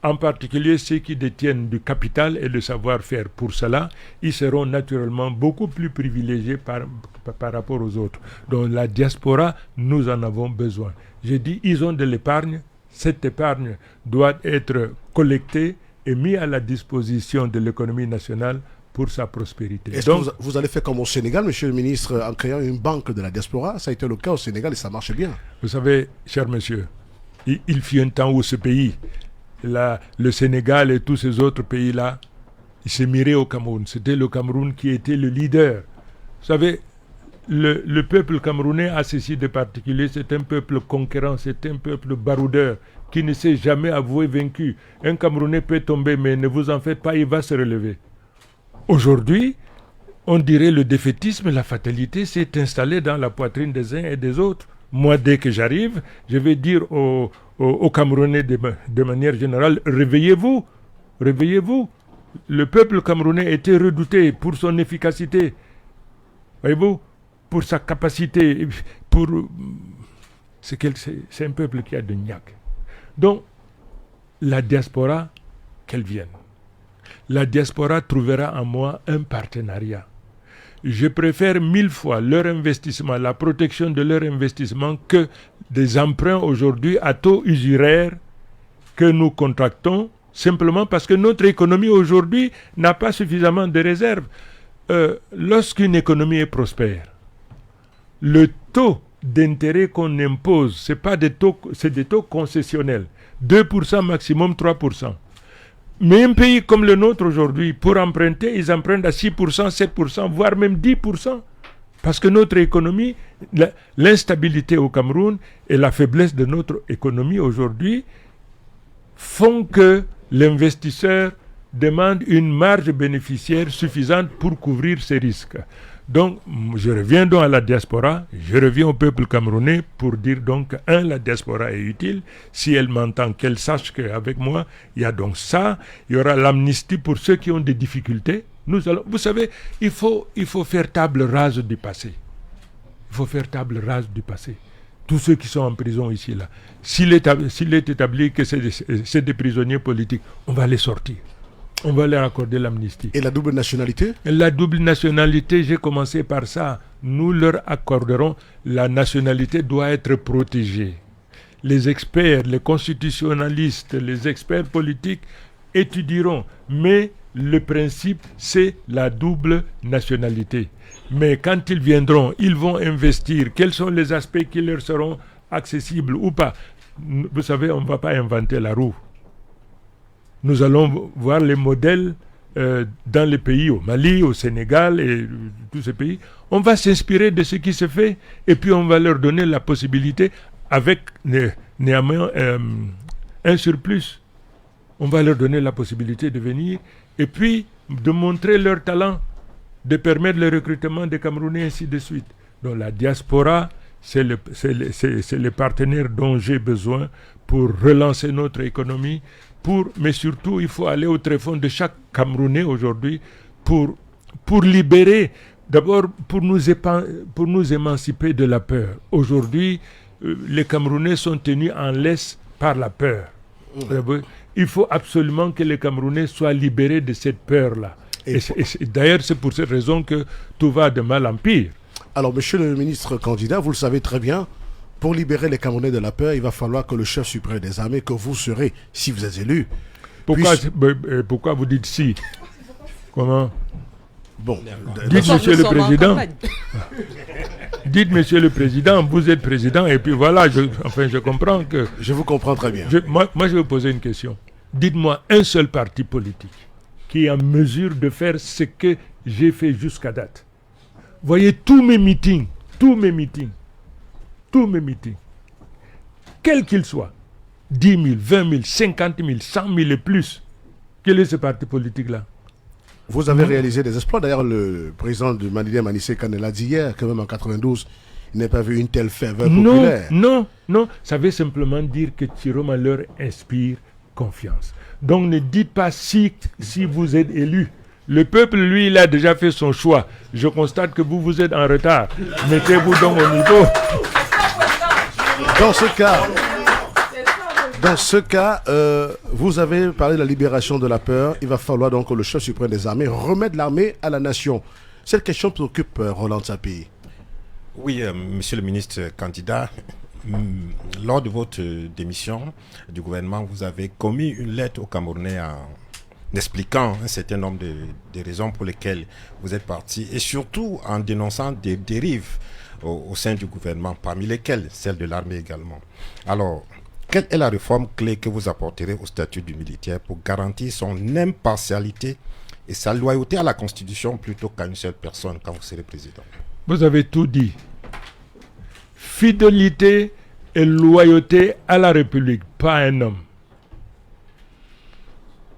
en particulier ceux qui détiennent du capital et le savoir-faire. Pour cela, ils seront naturellement beaucoup plus privilégiés par rapport aux autres. Donc la diaspora, nous en avons besoin. J'ai dit, ils ont de l'épargne. Cette épargne doit être collectée et mise à la disposition de l'économie nationale pour sa prospérité. Est-ce que vous allez faire comme au Sénégal, monsieur le ministre, en créant une banque de la diaspora? Ça a été le cas au Sénégal et ça marche bien. Vous savez, cher monsieur, il fut un temps où ce pays, le Sénégal et tous ces autres pays-là, ils se miraient au Cameroun. C'était le Cameroun qui était le leader. Vous savez, le peuple camerounais a ceci de particulier, c'est un peuple conquérant, c'est un peuple baroudeur qui ne s'est jamais avoué vaincu. Un Camerounais peut tomber, mais ne vous en faites pas, il va se relever. Aujourd'hui, on dirait le défaitisme, la fatalité s'est installée dans la poitrine des uns et des autres. Moi, dès que j'arrive, je vais dire aux Camerounais de manière générale, réveillez-vous, réveillez-vous. Le peuple camerounais était redouté pour son efficacité, voyez-vous, pour sa capacité, c'est un peuple qui a de niaque. Donc, la diaspora, qu'elle vienne. La diaspora trouvera en moi un partenariat. Je préfère 1000 fois leur investissement, la protection de leur investissement, que des emprunts aujourd'hui à taux usuraires que nous contractons simplement parce que notre économie aujourd'hui n'a pas suffisamment de réserves. Lorsqu'une économie est prospère, le taux d'intérêt qu'on impose, c'est des taux concessionnels, 2% maximum 3%. Mais un pays comme le nôtre aujourd'hui, pour emprunter, ils empruntent à 6%, 7%, voire même 10%. Parce que notre économie, l'instabilité au Cameroun et la faiblesse de notre économie aujourd'hui font que l'investisseur demande une marge bénéficiaire suffisante pour couvrir ses risques. Donc, je reviens donc à la diaspora, je reviens au peuple camerounais pour dire donc, la diaspora est utile. Si elle m'entend, qu'elle sache qu'avec moi, il y a donc ça. Il y aura l'amnistie pour ceux qui ont des difficultés. Vous savez, il faut faire table rase du passé. Il faut faire table rase du passé. Tous ceux qui sont en prison ici, là. S'il est établi que c'est des prisonniers politiques, on va les sortir. On va leur accorder l'amnistie. Et la double nationalité? La double nationalité, j'ai commencé par ça. Nous leur accorderons. La nationalité doit être protégée. Les experts, les constitutionnalistes, les experts politiques étudieront. Mais le principe, c'est la double nationalité. Mais quand ils viendront, ils vont investir. Quels sont les aspects qui leur seront accessibles ou pas? Vous savez, on ne va pas inventer la roue. Nous allons voir les modèles dans les pays, au Mali, au Sénégal et tous ces pays. On va s'inspirer de ce qui se fait et puis on va leur donner la possibilité, avec néanmoins un surplus. On va leur donner la possibilité de venir et puis de montrer leur talent. de permettre le recrutement des Camerounais, ainsi de suite. Donc la diaspora, c'est les partenaires dont j'ai besoin pour relancer notre économie, mais surtout, il faut aller au tréfonds de chaque Camerounais aujourd'hui pour libérer, d'abord pour nous émanciper de la peur. Aujourd'hui, les Camerounais sont tenus en laisse par la peur. Il faut absolument que les Camerounais soient libérés de cette peur-là. Et d'ailleurs, c'est pour cette raison que tout va de mal en pire. Alors, monsieur le ministre candidat, vous le savez très bien, pour libérer les Camerounais de la peur, il va falloir que le chef suprême des armées, que vous serez, si vous êtes élu... Pourquoi vous dites si? Comment? Bon, dites, monsieur le président. Dites, monsieur le président, vous êtes président, et puis voilà, je comprends que... Je vous comprends très bien. Moi, je vais vous poser une question. Dites-moi un seul parti politique qui est en mesure de faire ce que j'ai fait jusqu'à date. Voyez tous mes meetings, quels qu'ils soient, 10 000, 20 000, 50 000, 100 000 et plus. Quel est ce parti politique-là? Vous avez réalisé des exploits. D'ailleurs, le président du Malien, Manissé Kane, l'a dit hier, quand même en 92, il n'a pas vu une telle ferveur populaire. Non. Ça veut simplement dire que Chiroma leur inspire confiance. Donc ne dites pas si vous êtes élu. Le peuple, lui, il a déjà fait son choix. Je constate que vous êtes en retard. Mettez-vous donc au niveau. Dans ce cas, vous avez parlé de la libération de la peur. Il va falloir donc que le chef suprême des armées remette l'armée à la nation. Cette question préoccupe Roland Tsapi. Oui, monsieur le ministre candidat, lors de votre démission du gouvernement, vous avez commis une lettre aux Camerounais en expliquant un certain nombre de raisons pour lesquelles vous êtes parti et surtout en dénonçant des dérives au sein du gouvernement, parmi lesquelles celle de l'armée également. Alors, quelle est la réforme clé que vous apporterez au statut du militaire pour garantir son impartialité et sa loyauté à la Constitution plutôt qu'à une seule personne quand vous serez président? Vous avez tout dit. Fidélité et loyauté à la République, pas à un homme.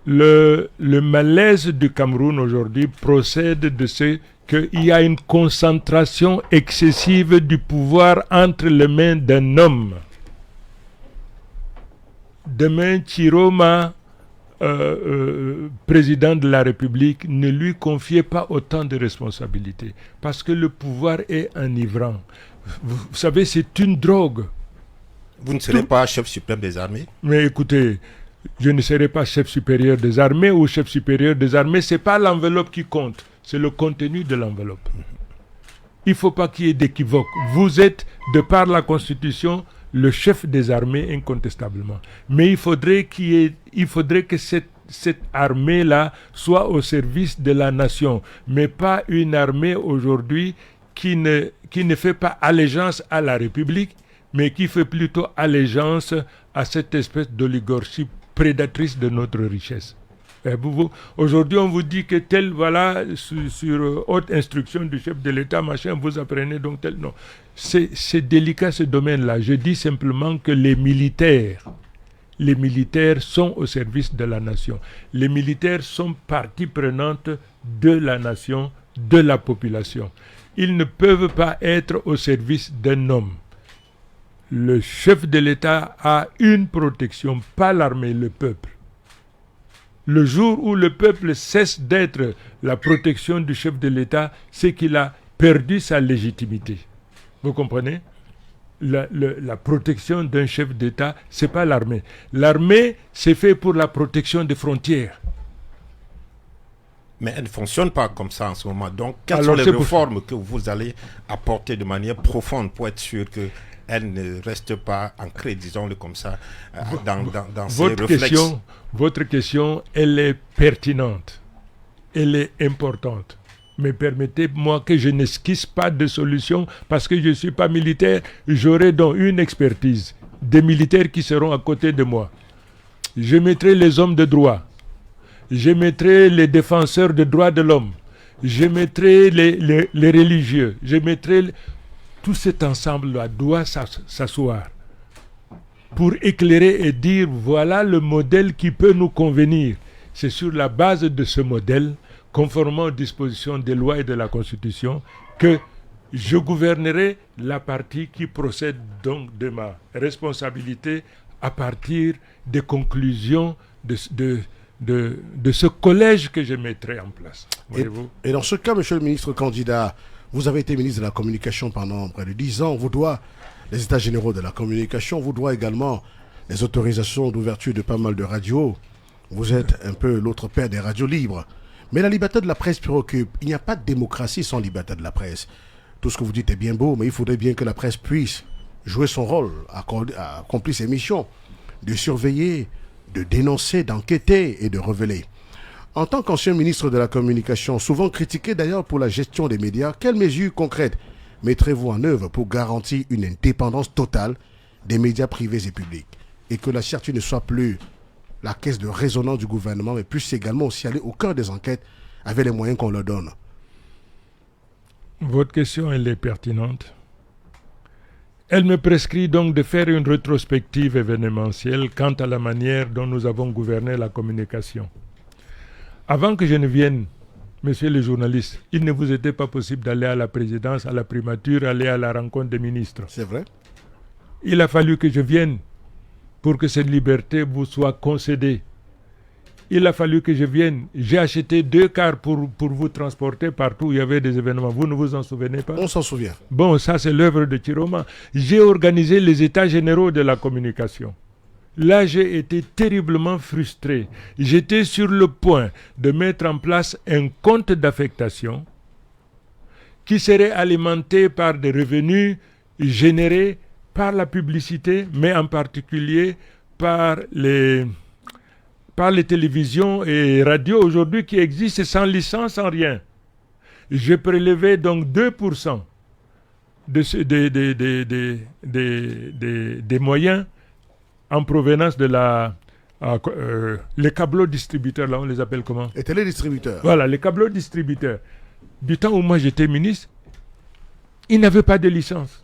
Le malaise du Cameroun aujourd'hui procède de ce qu'il y a une concentration excessive du pouvoir entre les mains d'un homme. Demain, Chiroma, président de la République, ne lui confiez pas autant de responsabilités parce que le pouvoir est enivrant. Vous savez, c'est une drogue. Vous ne serez pas chef suprême des armées? Mais écoutez, je ne serai pas chef supérieur des armées ou chef supérieur des armées. Ce n'est pas l'enveloppe qui compte, c'est le contenu de l'enveloppe. Il ne faut pas qu'il y ait d'équivoque. Vous êtes, de par la Constitution, le chef des armées incontestablement. Mais il faudrait que cette armée-là soit au service de la nation, mais pas une armée aujourd'hui qui ne fait pas allégeance à la République, mais qui fait plutôt allégeance à cette espèce d'oligarchie prédatrice de notre richesse. Aujourd'hui, on vous dit que tel, voilà, sur haute instruction du chef de l'État, machin, vous apprenez donc tel. Non. C'est délicat ce domaine-là. Je dis simplement que les militaires sont au service de la nation. Les militaires sont partie prenante de la nation, de la population. Ils ne peuvent pas être au service d'un homme. Le chef de l'État a une protection, pas l'armée, le peuple. Le jour où le peuple cesse d'être la protection du chef de l'État, c'est qu'il a perdu sa légitimité. Vous comprenez? La protection d'un chef d'État, ce n'est pas l'armée. L'armée, c'est fait pour la protection des frontières. Mais elle ne fonctionne pas comme ça en ce moment. Donc, quelles sont les réformes que vous allez apporter de manière profonde pour être sûr qu'elle ne reste pas ancrée, disons-le comme ça, dans ses réflexes? Votre question, elle est pertinente. Elle est importante. Mais permettez-moi que je n'esquisse pas de solution parce que je ne suis pas militaire. J'aurai donc une expertise. Des militaires qui seront à côté de moi. Je mettrai les hommes de droit. Je mettrai les défenseurs des droits de l'homme. Je mettrai les religieux. Je mettrai... Tout cet ensemble-là doit s'asseoir pour éclairer et dire voilà le modèle qui peut nous convenir. C'est sur la base de ce modèle conformément aux dispositions des lois et de la Constitution, que je gouvernerai la partie qui procède donc de ma responsabilité à partir des conclusions de ce collège que je mettrai en place. Et dans ce cas, monsieur le ministre candidat, vous avez été ministre de la Communication pendant près de 10 ans. On vous doit les États généraux de la communication, on vous doit également les autorisations d'ouverture de pas mal de radios. Vous êtes un peu l'autre père des radios libres. Mais la liberté de la presse préoccupe. Il n'y a pas de démocratie sans liberté de la presse. Tout ce que vous dites est bien beau, mais il faudrait bien que la presse puisse jouer son rôle, accomplir ses missions, de surveiller, de dénoncer, d'enquêter et de révéler. En tant qu'ancien ministre de la Communication, souvent critiqué d'ailleurs pour la gestion des médias, quelles mesures concrètes mettrez-vous en œuvre pour garantir une indépendance totale des médias privés et publics et que la CRTU ne soit plus la caisse de résonance du gouvernement, mais puisse également aussi aller au cœur des enquêtes avec les moyens qu'on leur donne? Votre question, elle est pertinente. Elle me prescrit donc de faire une rétrospective événementielle quant à la manière dont nous avons gouverné la communication. Avant que je ne vienne, messieurs les journalistes, il ne vous était pas possible d'aller à la présidence, à la primature, aller à la rencontre des ministres. C'est vrai. Il a fallu que je vienne pour que cette liberté vous soit concédée. Il a fallu que je vienne. J'ai acheté 2 cars pour vous transporter partout où il y avait des événements. Vous ne vous en souvenez pas? On s'en souvient. Bon, ça c'est l'œuvre de Chiroma. J'ai organisé les états généraux de la communication. Là, j'ai été terriblement frustré. J'étais sur le point de mettre en place un compte d'affectation qui serait alimenté par des revenus générés par la publicité, mais en particulier par les télévisions et radios aujourd'hui qui existent sans licence, sans rien. Je prélevais donc 2% des moyens en provenance de les câbleaux distributeurs, là on les appelle comment? Les télédistributeurs. Voilà, les câbleaux distributeurs. Du temps où moi j'étais ministre, ils n'avaient pas de licence.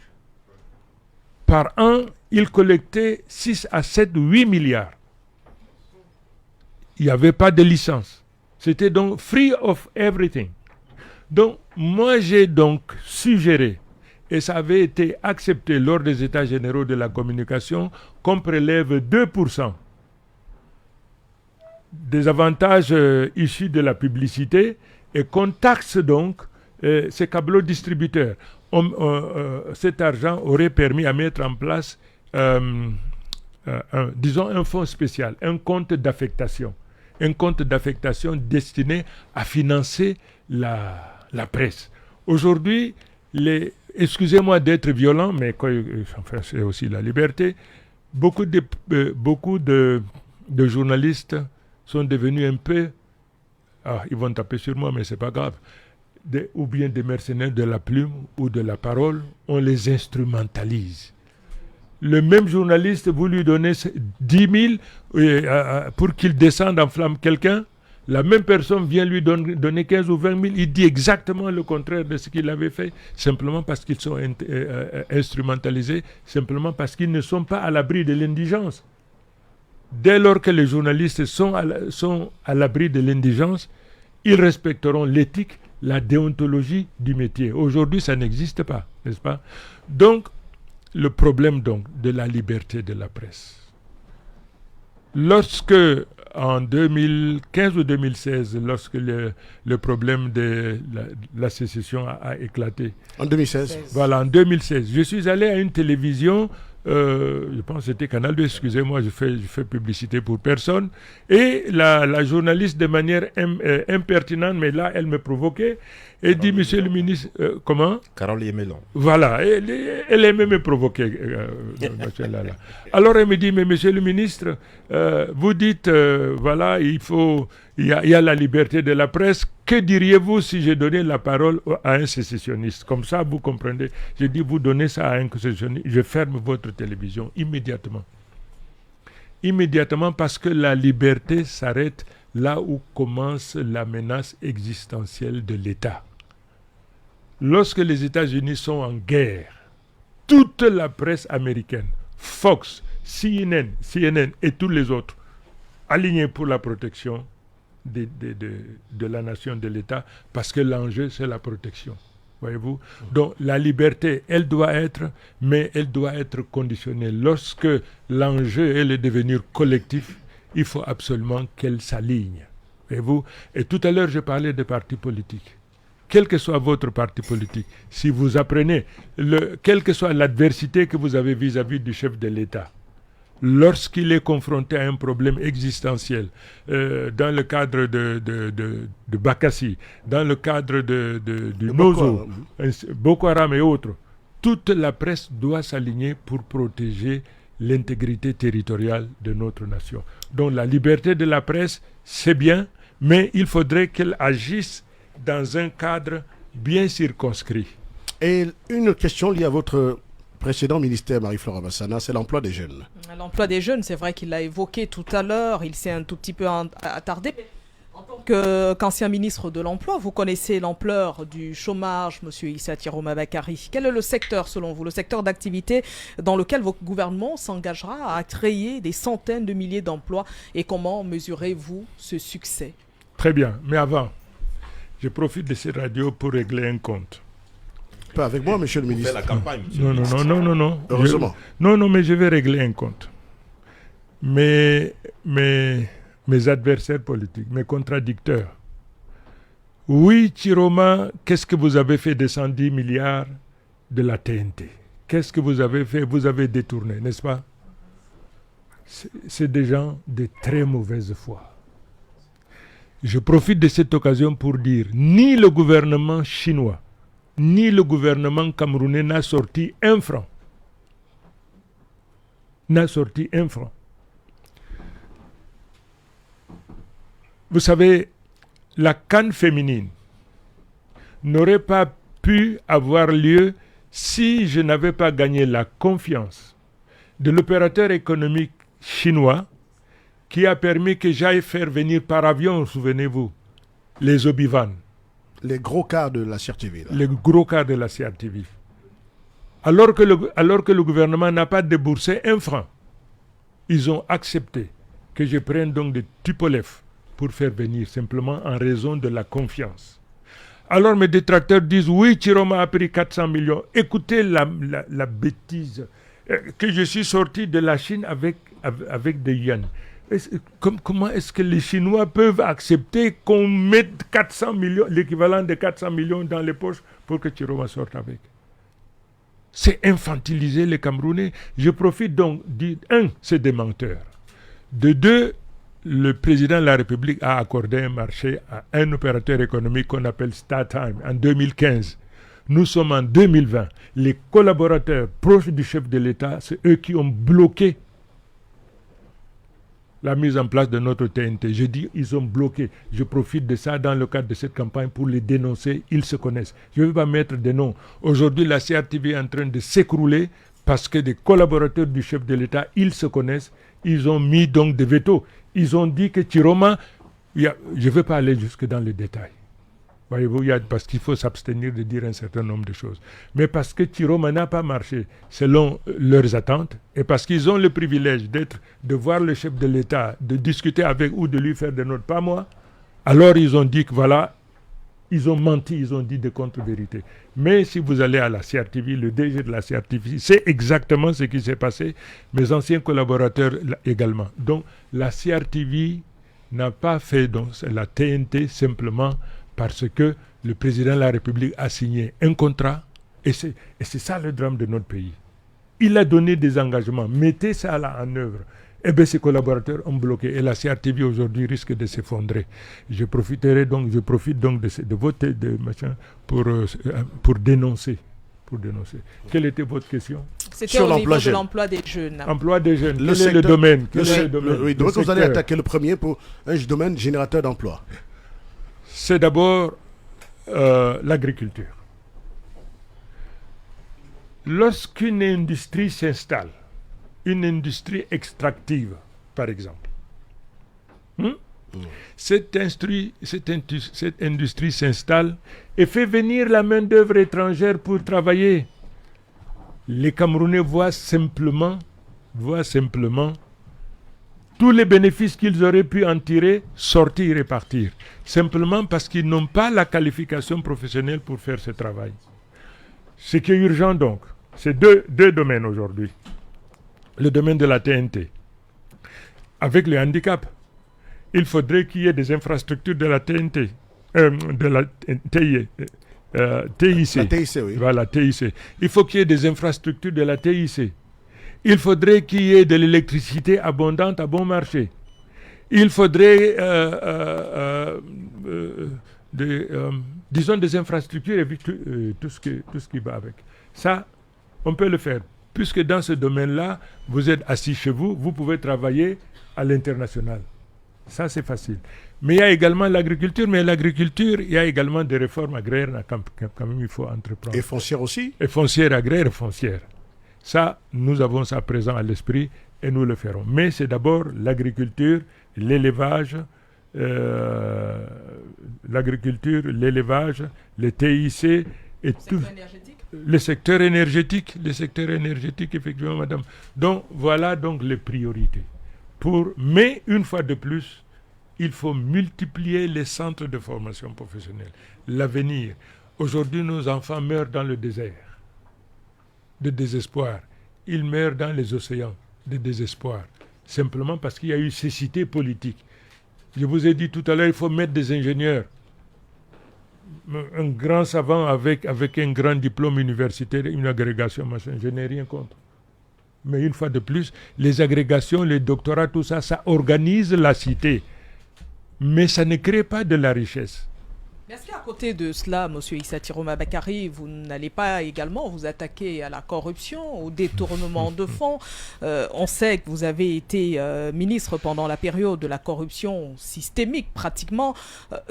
Par an, ils collectaient 6 à 7, 8 milliards. Il n'y avait pas de licence. C'était donc free of everything. Donc, moi j'ai donc suggéré, et ça avait été accepté lors des États généraux de la communication, qu'on prélève 2% des avantages issus de la publicité et qu'on taxe donc ces câbleaux distributeurs. Cet argent aurait permis à mettre en place, disons, un fonds spécial, un compte d'affectation. Un compte d'affectation destiné à financer la presse. Aujourd'hui, excusez-moi d'être violent, mais enfin, c'est aussi la liberté. Beaucoup de journalistes sont devenus un peu, ils vont taper sur moi, mais c'est pas grave, ou bien des mercenaires de la plume ou de la parole, on les instrumentalise. Le même journaliste, vous lui donnez 10 000 pour qu'il descende en flamme quelqu'un, la même personne vient lui donner 15 ou 20 000, il dit exactement le contraire de ce qu'il avait fait, simplement parce qu'ils sont instrumentalisés, simplement parce qu'ils ne sont pas à l'abri de l'indigence. Dès lors que les journalistes sont à l'abri de l'indigence, ils respecteront l'éthique, la déontologie du métier. Aujourd'hui, ça n'existe pas, n'est-ce pas? Donc, le problème donc de la liberté de la presse. Lorsque, en 2015 ou 2016, lorsque le problème de la sécession a éclaté. En 2016. Voilà, en 2016. Je suis allé à une télévision, je pense que c'était Canal 2, excusez-moi, je fais publicité pour personne. Et la journaliste, de manière impertinente, mais là, elle me provoquait, et dit, monsieur le ministre, comment? Carole Yemelon. Voilà, elle aimait me provoquer. Alors elle me dit, mais monsieur le ministre, vous dites, voilà, il y a la liberté de la presse. Que diriez-vous si je donnais la parole à un sécessionniste? Comme ça, vous comprenez. Je dis, vous donnez ça à un sécessionniste, je ferme votre télévision immédiatement. Immédiatement, parce que la liberté s'arrête là où commence la menace existentielle de l'État. Lorsque les États-Unis sont en guerre, toute la presse américaine, Fox, CNN et tous les autres, alignés pour la protection de la nation, de l'État, parce que l'enjeu, c'est la protection. Voyez-vous? Donc, la liberté, elle doit être, mais elle doit être conditionnée. Lorsque l'enjeu est le devenir collectif, il faut absolument qu'elle s'aligne. Voyez-vous? Et tout à l'heure, je parlais de partis politiques. Quel que soit votre parti politique, si vous apprenez, quelle que soit l'adversité que vous avez vis-à-vis du chef de l'État, lorsqu'il est confronté à un problème existentiel, dans le cadre de Bakassi, dans le cadre du Nozo, Boko Haram et autres, toute la presse doit s'aligner pour protéger l'intégrité territoriale de notre nation. Donc la liberté de la presse, c'est bien, mais il faudrait qu'elle agisse dans un cadre bien circonscrit. Et une question liée à votre précédent ministère, Marie-Flore Abassana, c'est l'emploi des jeunes. L'emploi des jeunes, c'est vrai qu'il l'a évoqué tout à l'heure, il s'est un tout petit peu attardé. En tant qu'ancien ministre de l'Emploi, vous connaissez l'ampleur du chômage, M. Issa Chiroma Bakary. Quel est le secteur, selon vous, le secteur d'activité dans lequel votre gouvernement s'engagera à créer des centaines de milliers d'emplois et comment mesurez-vous ce succès? Très bien, mais avant, je profite de cette radio pour régler un compte. Pas avec moi, monsieur le ministre. Vous faites la campagne, monsieur Non, le ministre. non. Heureusement. Non, mais je vais régler un compte. Mes adversaires politiques, mes contradicteurs. Oui, Chiroma, qu'est-ce que vous avez fait des 110 milliards de la TNT? Qu'est-ce que vous avez fait? Vous avez détourné, n'est-ce pas? C'est des gens de très mauvaise foi. Je profite de cette occasion pour dire, ni le gouvernement chinois, ni le gouvernement camerounais n'a sorti un franc. N'a sorti un franc. Vous savez, la CAN féminine n'aurait pas pu avoir lieu si je n'avais pas gagné la confiance de l'opérateur économique chinois qui a permis que j'aille faire venir par avion, souvenez-vous, les Obivan. Les gros cars de la CRTV. Les gros cars de la CRTV. Alors que le gouvernement n'a pas déboursé un franc, ils ont accepté que je prenne donc des Tupolev pour faire venir simplement en raison de la confiance. Alors mes détracteurs disent oui, Chiroma a pris 400 millions. Écoutez la bêtise que je suis sorti de la Chine avec des yuans. Comment est-ce que les Chinois peuvent accepter qu'on mette 400 millions, l'équivalent de 400 millions dans les poches pour que Chiroma sorte avec? C'est infantiliser les Camerounais. Je profite donc de c'est des menteurs. De deux, le président de la République a accordé un marché à un opérateur économique qu'on appelle StarTime en 2015. Nous sommes en 2020. Les collaborateurs proches du chef de l'État, c'est eux qui ont bloqué la mise en place de notre TNT. Je dis, ils ont bloqué. Je profite de ça dans le cadre de cette campagne pour les dénoncer. Ils se connaissent. Je ne vais pas mettre de noms. Aujourd'hui, la CRTV est en train de s'écrouler parce que des collaborateurs du chef de l'État, ils se connaissent. Ils ont mis donc des veto. Ils ont dit que Chiroma, je ne vais pas aller jusque dans les détails. Voyez-vous, parce qu'il faut s'abstenir de dire un certain nombre de choses. Mais parce que Chiroma n'a pas marché selon leurs attentes, et parce qu'ils ont le privilège de voir le chef de l'État, de discuter avec ou de lui faire des notes, pas moi, alors ils ont dit que voilà, ils ont menti, ils ont dit des contre-vérités. Mais si vous allez à la CRTV, le DG de la CRTV, c'est exactement ce qui s'est passé. Mes anciens collaborateurs également. Donc la CRTV n'a pas fait donc, la TNT simplement parce que le président de la République a signé un contrat, et c'est ça le drame de notre pays. Il a donné des engagements, mettez ça là en œuvre. Eh bien, ses collaborateurs ont bloqué, et la CRTV aujourd'hui risque de s'effondrer. Je profite donc de votre machin pour dénoncer. Quelle était votre question? C'était au niveau de l'emploi des jeunes. Emploi des jeunes. Quel est le domaine? Oui, donc vous allez attaquer le premier pour un domaine générateur d'emploi. C'est d'abord l'agriculture. Lorsqu'une industrie s'installe, une industrie extractive, par exemple, cette industrie s'installe et fait venir la main-d'œuvre étrangère pour travailler. Les Camerounais voient simplement tous les bénéfices qu'ils auraient pu en tirer, sortir et partir. Simplement parce qu'ils n'ont pas la qualification professionnelle pour faire ce travail. Ce qui est urgent donc, c'est deux domaines aujourd'hui. Le domaine de la TNT. Avec le handicap, il faudrait qu'il y ait des infrastructures de la TNT, de la TIC. La TIC, oui. Voilà, TIC. Il faut qu'il y ait des infrastructures de la TIC. Il faudrait qu'il y ait de l'électricité abondante à bon marché. Il faudrait, disons, des infrastructures et tout ce qui va avec. Ça, on peut le faire. Puisque dans ce domaine-là, vous êtes assis chez vous, vous pouvez travailler à l'international. Ça, c'est facile. Mais il y a également l'agriculture. Mais l'agriculture, il y a également des réformes agraires quand même il faut entreprendre. Et foncière aussi. Et foncière, agraire et foncière. Ça, nous avons ça présent à l'esprit et nous le ferons. Mais c'est d'abord l'agriculture, l'élevage, les TIC et tout. Le secteur énergétique, effectivement, madame. Donc, voilà donc les priorités. Mais, une fois de plus, il faut multiplier les centres de formation professionnelle. L'avenir. Aujourd'hui, nos enfants meurent dans le désert de désespoir. Ils meurent dans les océans de désespoir. Simplement parce qu'il y a eu cécité politique. Je vous ai dit tout à l'heure, il faut mettre des ingénieurs. Un grand savant avec un grand diplôme universitaire, une agrégation, machin, je n'ai rien contre. Mais une fois de plus, les agrégations, les doctorats, tout ça, ça organise la cité. Mais ça ne crée pas de la richesse. Est-ce qu'à côté de cela, M. Issa Chiroma Bakary, vous n'allez pas également vous attaquer à la corruption, au détournement de fonds? On sait que vous avez été ministre pendant la période de la corruption systémique, pratiquement.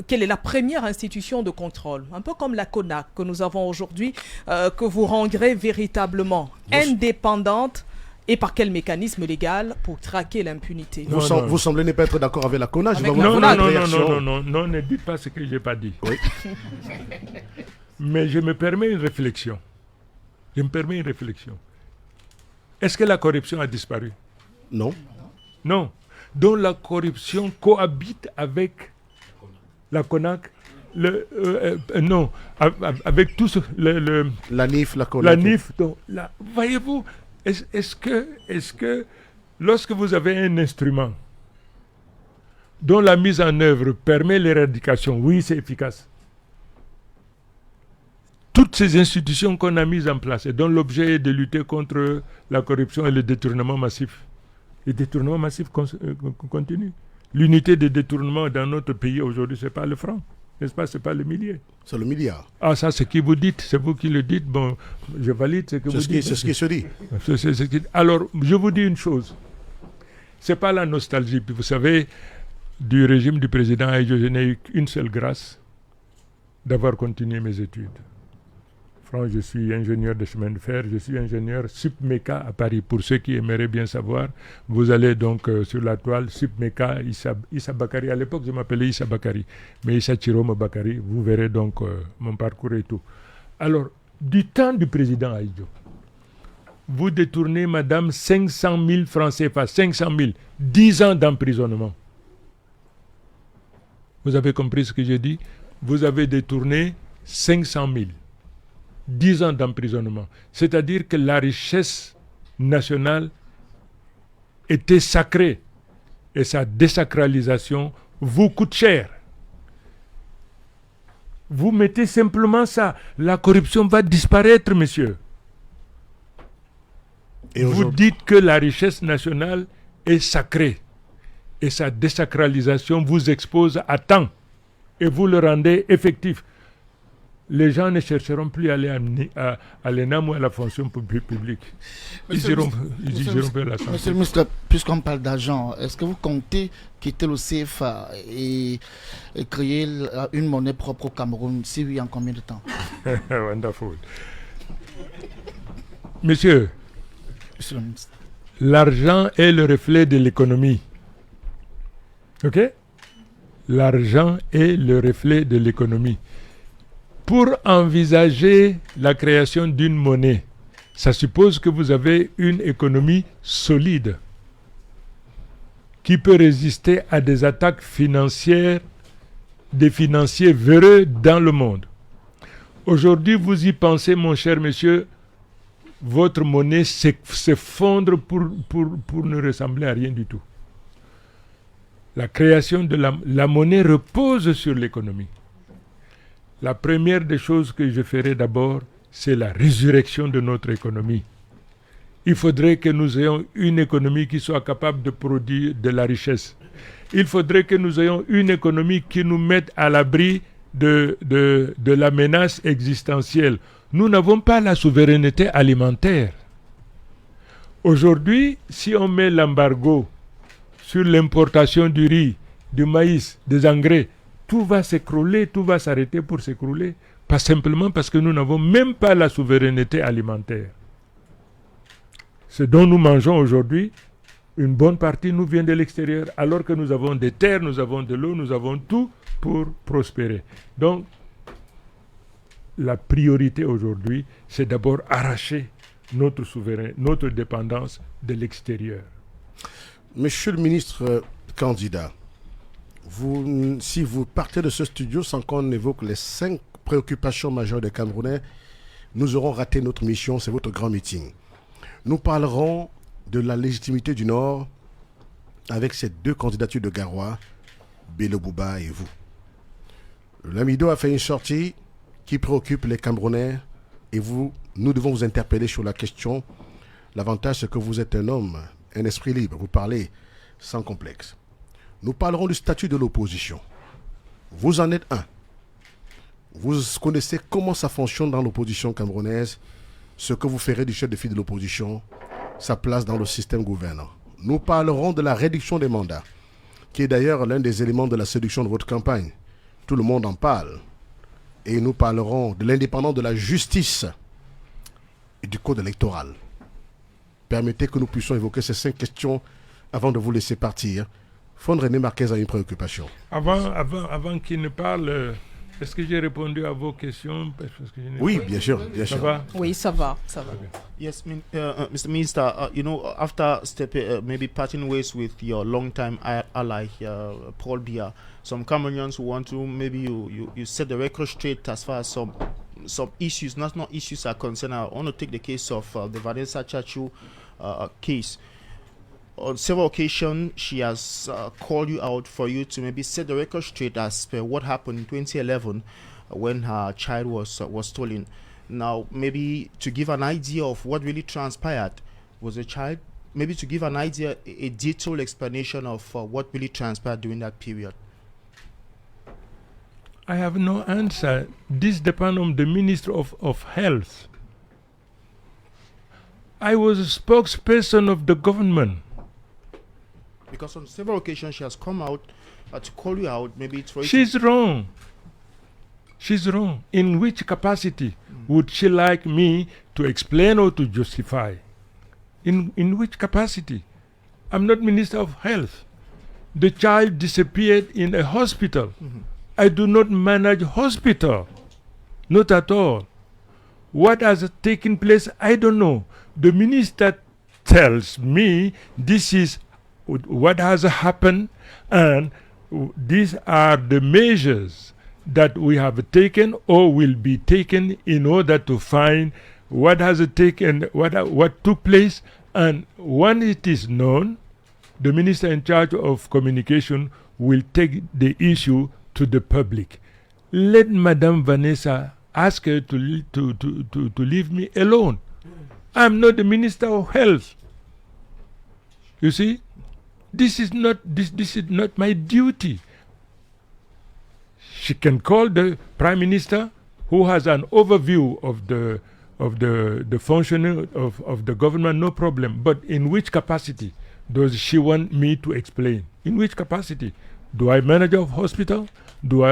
Quelle est la première institution de contrôle, un peu comme la CONAC que nous avons aujourd'hui, que vous rendrez véritablement indépendante? Et par quel mécanisme légal pour traquer l'impunité? Vous semblez ne pas être d'accord avec la CONAC. Non, ne dites pas ce que je n'ai pas dit. Oui. Mais je me permets une réflexion. Est-ce que la corruption a disparu? Non. Non. Donc la corruption cohabite avec la CONAC. Non, avec tout ce... la NIF, la CONAC. La NIF. Voyez-vous... Est-ce que lorsque vous avez un instrument dont la mise en œuvre permet l'éradication, oui, c'est efficace. Toutes ces institutions qu'on a mises en place et dont l'objet est de lutter contre la corruption et le détournement massif. Le détournement massif continue. L'unité de détournement dans notre pays aujourd'hui, ce n'est pas le franc. N'est-ce pas? Ce n'est pas le millier. C'est le milliard. Ah, ça, c'est qui vous dites. C'est vous qui le dites. Bon, je valide ce que vous dites. C'est ce qui se dit. Alors, je vous dis une chose. Ce n'est pas la nostalgie. Vous savez, du régime du président Aïdjo, je n'ai eu qu'une seule grâce, d'avoir continué mes études. Je suis ingénieur de chemin de fer, je suis ingénieur SUPMECA à Paris. Pour ceux qui aimeraient bien savoir, vous allez donc sur la toile SUPMECA Issa Bakary. À l'époque, je m'appelais Issa Bakary, mais Issa Chiroma Bakary, vous verrez donc mon parcours et tout. Alors, du temps du président Aïdjo, vous détournez, madame, 500 000 francs CFA, 500 000, 10 ans d'emprisonnement. Vous avez compris ce que j'ai dit? Vous avez détourné 500 000. 10 ans d'emprisonnement. C'est-à-dire que la richesse nationale était sacrée et sa désacralisation vous coûte cher. Vous mettez simplement ça. La corruption va disparaître, monsieur. Et vous dites que la richesse nationale est sacrée et sa désacralisation vous expose à temps et vous le rendez effectif. Les gens ne chercheront plus à aller à l'ENAM ou à la fonction publique. Ils iront vers la santé. Monsieur le ministre, puisqu'on parle d'argent, est-ce que vous comptez quitter le CFA et créer une monnaie propre au Cameroun? Si oui, en combien de temps? Wonderful. Monsieur le ministre, l'argent est le reflet de l'économie. OK? L'argent est le reflet de l'économie. Pour envisager la création d'une monnaie, ça suppose que vous avez une économie solide. qui peut résister à des attaques financières des financiers véreux dans le monde. Aujourd'hui, vous y pensez, mon cher monsieur, votre monnaie s'effondre pour ne ressembler à rien du tout. La création de la monnaie repose sur l'économie. La première des choses que je ferai d'abord, c'est la résurrection de notre économie. Il faudrait que nous ayons une économie qui soit capable de produire de la richesse. Il faudrait que nous ayons une économie qui nous mette à l'abri de la menace existentielle. Nous n'avons pas la souveraineté alimentaire. Aujourd'hui, si on met l'embargo sur l'importation du riz, du maïs, des engrais, tout va s'écrouler, tout va s'arrêter pour s'écrouler. Pas simplement parce que nous n'avons même pas la souveraineté alimentaire. Ce dont nous mangeons aujourd'hui, une bonne partie nous vient de l'extérieur, alors que nous avons des terres, nous avons de l'eau, nous avons tout pour prospérer. Donc, la priorité aujourd'hui, c'est d'abord arracher notre dépendance de l'extérieur. Monsieur le ministre candidat, si vous partez de ce studio sans qu'on évoque les 5 préoccupations majeures des Camerounais, nous aurons raté notre mission, c'est votre grand meeting. Nous parlerons de la légitimité du Nord avec ces 2 candidatures de Garoua, Bello Bouba et vous. Lamido a fait une sortie qui préoccupe les Camerounais et nous devons vous interpeller sur la question. L'avantage, c'est que vous êtes un homme, un esprit libre, vous parlez sans complexe. Nous parlerons du statut de l'opposition. Vous en êtes un. Vous connaissez comment ça fonctionne dans l'opposition camerounaise, ce que vous ferez du chef de file de l'opposition, sa place dans le système gouvernant. Nous parlerons de la réduction des mandats, qui est d'ailleurs l'un des éléments de la séduction de votre campagne. Tout le monde en parle. Et nous parlerons de l'indépendance de la justice et du code électoral. Permettez que nous puissions évoquer ces 5 questions avant de vous laisser partir. Fondre René Marquez a une préoccupation. Avant qu'il ne parle, est-ce que j'ai répondu à vos questions? Parce que oui, bien sûr. Ça va? Oui, ça va. Yes, Mr. Minister, after maybe parting ways with your long-time ally, Paul Biya, some Cameroonians who want to, maybe you set the record straight as far as some issues, national issues are concerned. I want to take the case of the Vanessa Chachu case. On several occasions, she has called you out for you to maybe set the record straight as per what happened in 2011 when her child was stolen. Now, maybe to give an idea of what really transpired, was the child, maybe to give an idea, a detailed explanation of what really transpired during that period. I have no answer. This depends on the Minister of Health. I was a spokesperson of the government. Because on several occasions she has come out to call you out. Maybe it's for She's wrong. She's wrong. In which capacity would she like me to explain or to justify? In which capacity? I'm not Minister of Health. The child disappeared in a hospital. I do not manage hospital. Not at all. What has taken place, I don't know. The minister tells me this is what has happened, and these are the measures that we have taken or will be taken in order to find what has taken, what took place, and when it is known, the minister in charge of communication will take the issue to the public. Let Madame Vanessa ask her to leave me alone. I'm not the Minister of Health. You see? This is not my duty. She can call the Prime Minister, who has an overview of the functioning of the government, no problem. But in which capacity does she want me to explain? In which capacity? Do I manage a hospital? Am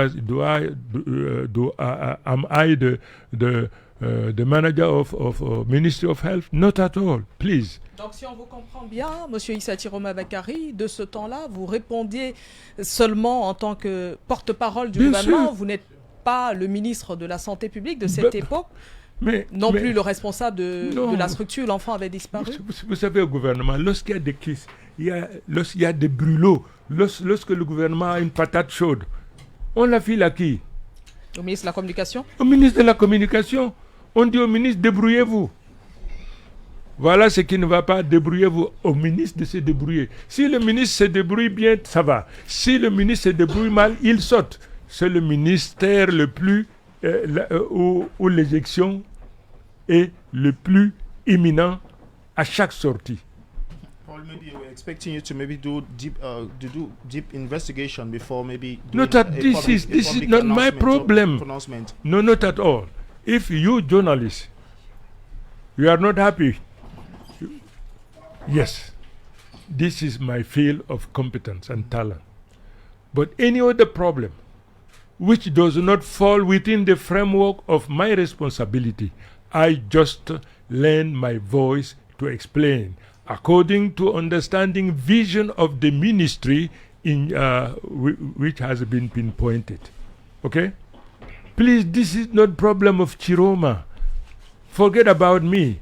I the manager of Ministry of Health? Not at all. Please. Donc si on vous comprend bien, Monsieur Issa Chiroma Bakary, de ce temps-là, vous répondiez seulement en tant que porte-parole du gouvernement. Vous n'êtes pas le ministre de la Santé publique de cette époque, non plus le responsable de la structure. L'enfant avait disparu. Vous savez, au gouvernement, lorsqu'il y a lorsqu'il y a des brûlots, lorsque le gouvernement a une patate chaude, on la file à qui? Au ministre de la Communication. Au ministre de la Communication. On dit au ministre, débrouillez-vous. Voilà ce qui ne va pas, débrouillez-vous. Au ministre de se débrouiller. Si le ministre se débrouille bien, ça va. Si le ministre se débrouille mal, il saute. C'est le ministère le plus où l'éjection est le plus imminent à chaque sortie. Paul, maybe we're expecting you to maybe do deep investigation before maybe. Not at this is not my problem. No, not at all. If you journalists, you are not happy. Yes, this is my field of competence and talent. But any other problem which does not fall within the framework of my responsibility, I just lend my voice to explain according to understanding vision of the ministry in which has been pinpointed. Okay? Please, this is not problem of Chiroma. Forget about me.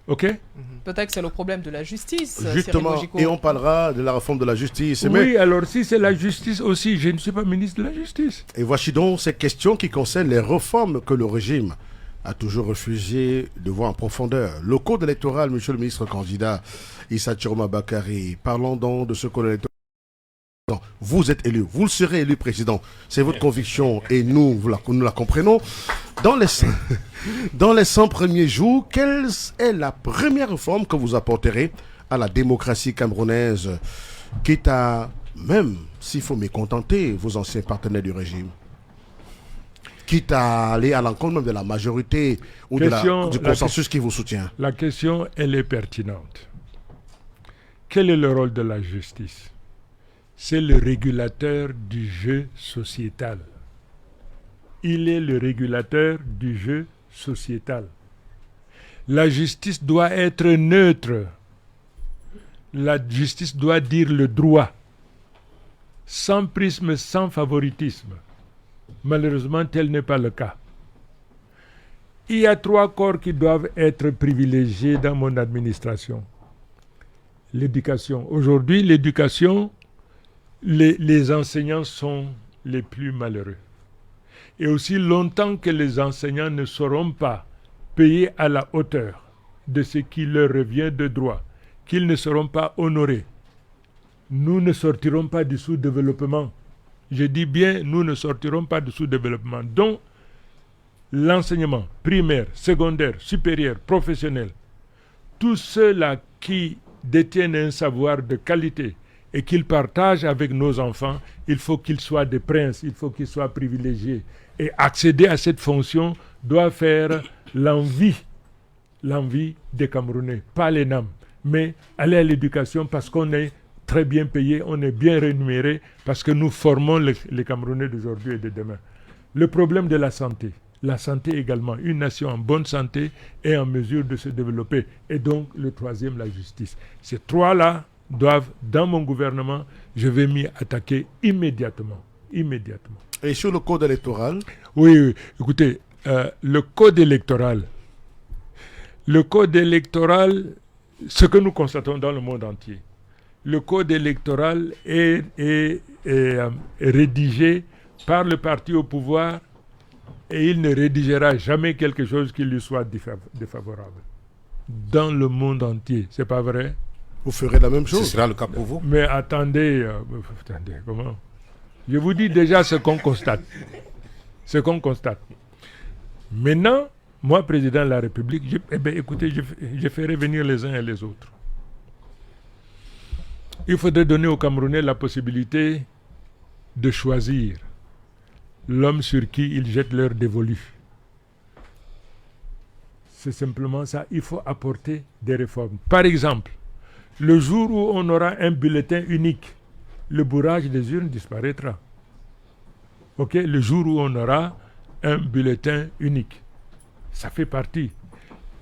Okay? Peut-être que c'est le problème de la justice. Justement, et on parlera de la réforme de la justice. Oui, alors si c'est la justice aussi, je ne suis pas ministre de la justice. Et voici donc ces questions qui concernent les réformes que le régime a toujours refusé de voir en profondeur. Le code électoral, monsieur le ministre candidat Issa Chiroma Bakary, parlons donc de ce code électoral. Vous êtes élu, vous serez élu président. C'est votre conviction et nous la comprenons. Dans les 100 premiers jours, quelle est la première réforme que vous apporterez à la démocratie camerounaise, quitte à, même s'il faut mécontenter vos anciens partenaires du régime, quitte à aller à l'encontre même de la majorité ou du consensus qui vous soutient? La question, elle est pertinente. Quel est le rôle de la justice? C'est le régulateur du jeu sociétal. Il est le régulateur du jeu sociétal. La justice doit être neutre. La justice doit dire le droit, sans prisme, sans favoritisme. Malheureusement, tel n'est pas le cas. Il y a 3 corps qui doivent être privilégiés dans mon administration. L'éducation. Aujourd'hui, l'éducation, les enseignants sont les plus malheureux. Et aussi longtemps que les enseignants ne seront pas payés à la hauteur de ce qui leur revient de droit, qu'ils ne seront pas honorés, nous ne sortirons pas du sous-développement. Je dis bien, nous ne sortirons pas du sous-développement. Donc, l'enseignement primaire, secondaire, supérieur, professionnel, tous ceux-là qui détiennent un savoir de qualité et qu'ils partagent avec nos enfants, il faut qu'ils soient des princes, il faut qu'ils soient privilégiés. Et accéder à cette fonction doit faire l'envie des Camerounais, pas les NAM, mais aller à l'éducation parce qu'on est très bien payé, on est bien rémunéré, parce que nous formons les Camerounais d'aujourd'hui et de demain. Le problème de la santé également, une nation en bonne santé est en mesure de se développer. Et donc, le troisième, la justice. Ces 3-là doivent, dans mon gouvernement, je vais m'y attaquer immédiatement. Et sur le code électoral? Oui, écoutez, le code électoral, ce que nous constatons dans le monde entier, le code électoral est rédigé par le parti au pouvoir et il ne rédigera jamais quelque chose qui lui soit défavorable. Dans le monde entier, c'est pas vrai? Vous ferez la même chose? Ce sera le cas pour vous? Mais attendez, comment? Je vous dis déjà ce qu'on constate. Maintenant, moi, président de la République, écoutez, je ferai venir les uns et les autres. Il faudrait donner aux Camerounais la possibilité de choisir l'homme sur qui ils jettent leur dévolu. C'est simplement ça. Il faut apporter des réformes. Par exemple, le jour où on aura un bulletin unique, le bourrage des urnes disparaîtra. Ok, le jour où on aura un bulletin unique, ça fait partie.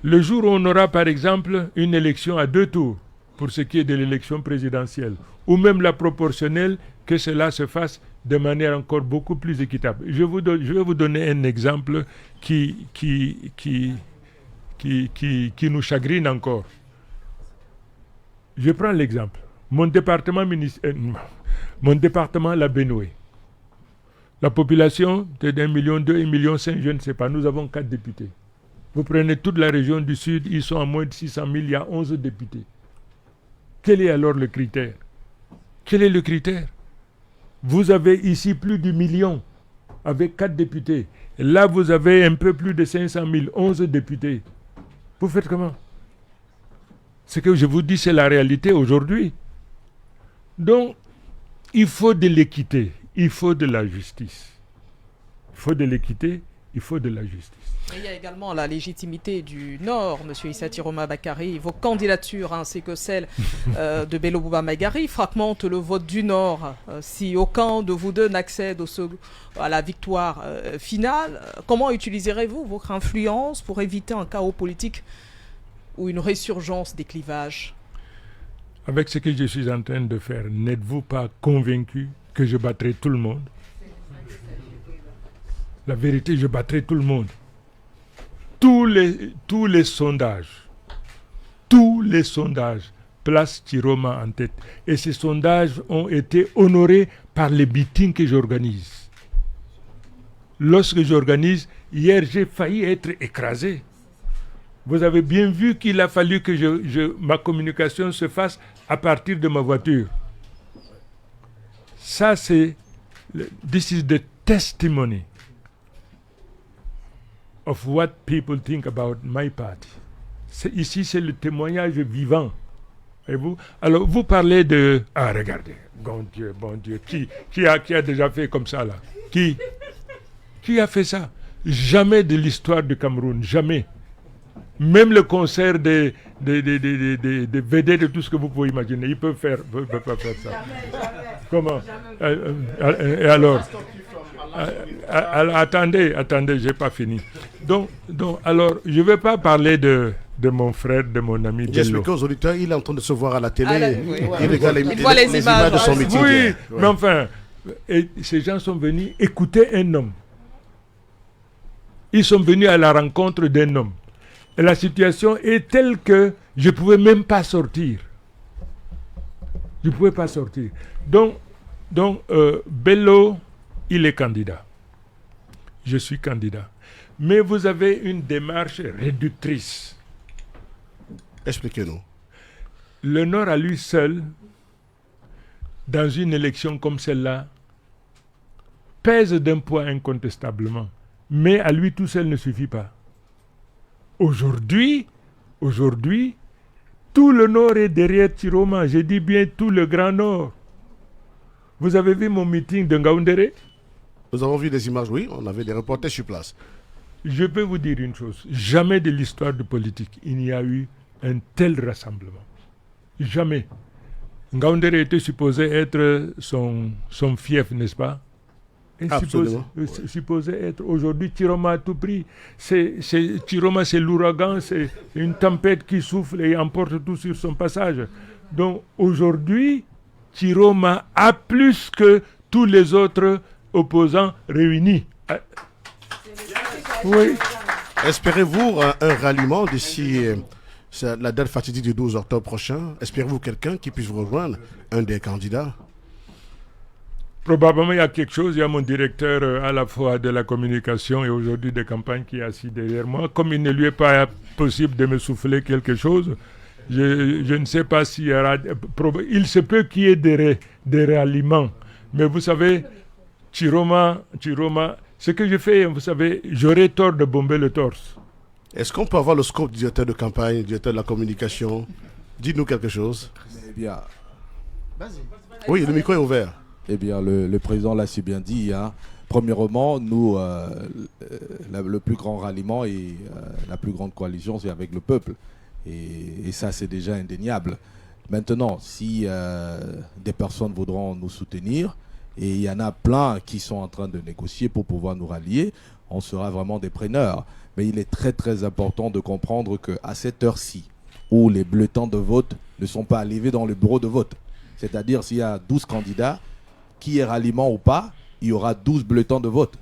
Le jour où on aura, par exemple, une élection à 2 tours, pour ce qui est de l'élection présidentielle, ou même la proportionnelle, que cela se fasse de manière encore beaucoup plus équitable. Je vais vous donner un exemple qui nous chagrine encore. Je prends l'exemple. Mon département, la Benoué. La population est d'1,2 million, 1,5 million, je ne sais pas. Nous avons 4 députés. Vous prenez toute la région du Sud, ils sont à moins de 600 000, il y a 11 députés. Quel est alors le critère? Quel est le critère? Vous avez ici plus du million avec 4 députés. Et là, vous avez un peu plus de 500 000, 11 députés. Vous faites comment? Ce que je vous dis, c'est la réalité aujourd'hui. Donc, il faut de l'équité, il faut de la justice. Il faut de l'équité, il faut de la justice. Mais il y a également la légitimité du Nord, M. Issa Chiroma Bakary. Vos candidatures, ainsi que celle de Bello Bouba Maghari, fragmentent le vote du Nord. Si aucun de vous deux n'accède à la victoire finale, comment utiliserez-vous votre influence pour éviter un chaos politique ou une résurgence des clivages? Avec ce que je suis en train de faire, n'êtes-vous pas convaincu que je battrai tout le monde? La vérité, je battrai tout le monde. Tous les sondages placent Chiroma en tête. Et ces sondages ont été honorés par les meetings que j'organise. Lorsque j'organise, hier j'ai failli être écrasé. Vous avez bien vu qu'il a fallu que ma communication se fasse à partir de ma voiture. Ça c'est, this is the testimony of what people think about my party. Ici, c'est le témoignage vivant. Et vous, alors, vous parlez de... Ah, regardez, bon Dieu, qui a déjà fait comme ça, là? Qui a fait ça? Jamais de l'histoire du Cameroun, jamais. Même le concert des vedettes, de tout ce que vous pouvez imaginer, ils peuvent pas faire ça. Jamais. Comment? Et alors? Attendez, j'ai pas fini. Donc, alors, je ne vais pas parler de mon frère, de mon ami. J'explique aux auditeurs, il est en train de se voir à la télé. Il regarde les images de son meeting. Oui, mais enfin, ces gens sont venus écouter un homme. Ils sont venus à la rencontre d'un homme. Et la situation est telle que je ne pouvais même pas sortir. Je ne pouvais pas sortir. Donc Bello, il est candidat. Je suis candidat. Mais vous avez une démarche réductrice. Expliquez-nous. Le Nord à lui seul, dans une élection comme celle-là, pèse d'un poids incontestablement. Mais à lui tout seul ne suffit pas. Aujourd'hui, tout le Nord est derrière Chiroma. Je dis bien tout le Grand Nord. Vous avez vu mon meeting de Ngaoundéré? Nous avons vu des images, oui, on avait des reporters sur place. Je peux vous dire une chose, jamais de l'histoire de politique, il n'y a eu un tel rassemblement. Jamais. Ngaoundéré était supposé être son fief, n'est-ce pas? Supposé être aujourd'hui Chiroma à tout prix. Chiroma, c'est l'ouragan, c'est une tempête qui souffle et emporte tout sur son passage. Donc aujourd'hui, Chiroma a plus que tous les autres opposants réunis. Oui. Espérez-vous un ralliement d'ici la date fatidique du 12 octobre prochain? Espérez-vous quelqu'un qui puisse vous rejoindre, un des candidats? Probablement, il y a quelque chose. Il y a mon directeur à la fois de la communication et aujourd'hui de campagne qui est assis derrière moi. Comme il ne lui est pas possible de me souffler quelque chose, je ne sais pas s'il y aura... Il se peut qu'il y ait des ralliements. Mais vous savez, Chiroma, ce que je fais, vous savez, j'aurais tort de bomber le torse. Est-ce qu'on peut avoir le scope du directeur de campagne, du directeur de la communication? Dites-nous quelque chose. Eh bien... Oui, le micro est ouvert. Eh bien, le président l'a si bien dit. Hein. Premièrement, nous, le plus grand ralliement et la plus grande coalition, c'est avec le peuple. Et ça, c'est déjà indéniable. Maintenant, si des personnes voudront nous soutenir, et il y en a plein qui sont en train de négocier pour pouvoir nous rallier, on sera vraiment des preneurs. Mais il est très, très important de comprendre qu'à cette heure-ci, où les bulletins de vote ne sont pas arrivés dans le bureau de vote, c'est-à-dire s'il y a 12 candidats, qui est ralliement ou pas, il y aura 12 bulletins de vote.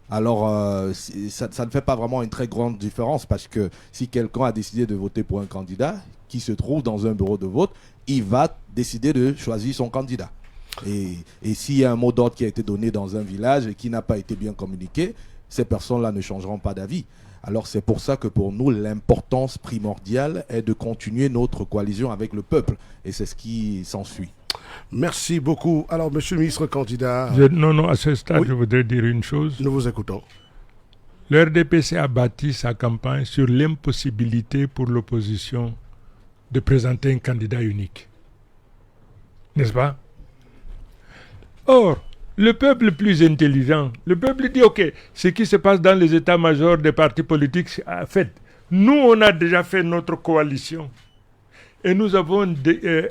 Alors, ça ne fait pas vraiment une très grande différence parce que si quelqu'un a décidé de voter pour un candidat, qui se trouve dans un bureau de vote, il va décider de choisir son candidat. Et s'il y a un mot d'ordre qui a été donné dans un village et qui n'a pas été bien communiqué, ces personnes-là ne changeront pas d'avis. Alors c'est pour ça que pour nous, l'importance primordiale est de continuer notre coalition avec le peuple. Et c'est ce qui s'ensuit. Merci beaucoup. Alors, monsieur le ministre candidat... Non, à ce stade, Oui. je voudrais dire une chose. Nous vous écoutons. Le RDPC a bâti sa campagne sur l'impossibilité pour l'opposition de présenter un candidat unique. N'est-ce pas? Or, le peuple plus intelligent, le peuple dit, ok, ce qui se passe dans les états-majors des partis politiques, fait, nous, on a déjà fait notre coalition. Et nous avons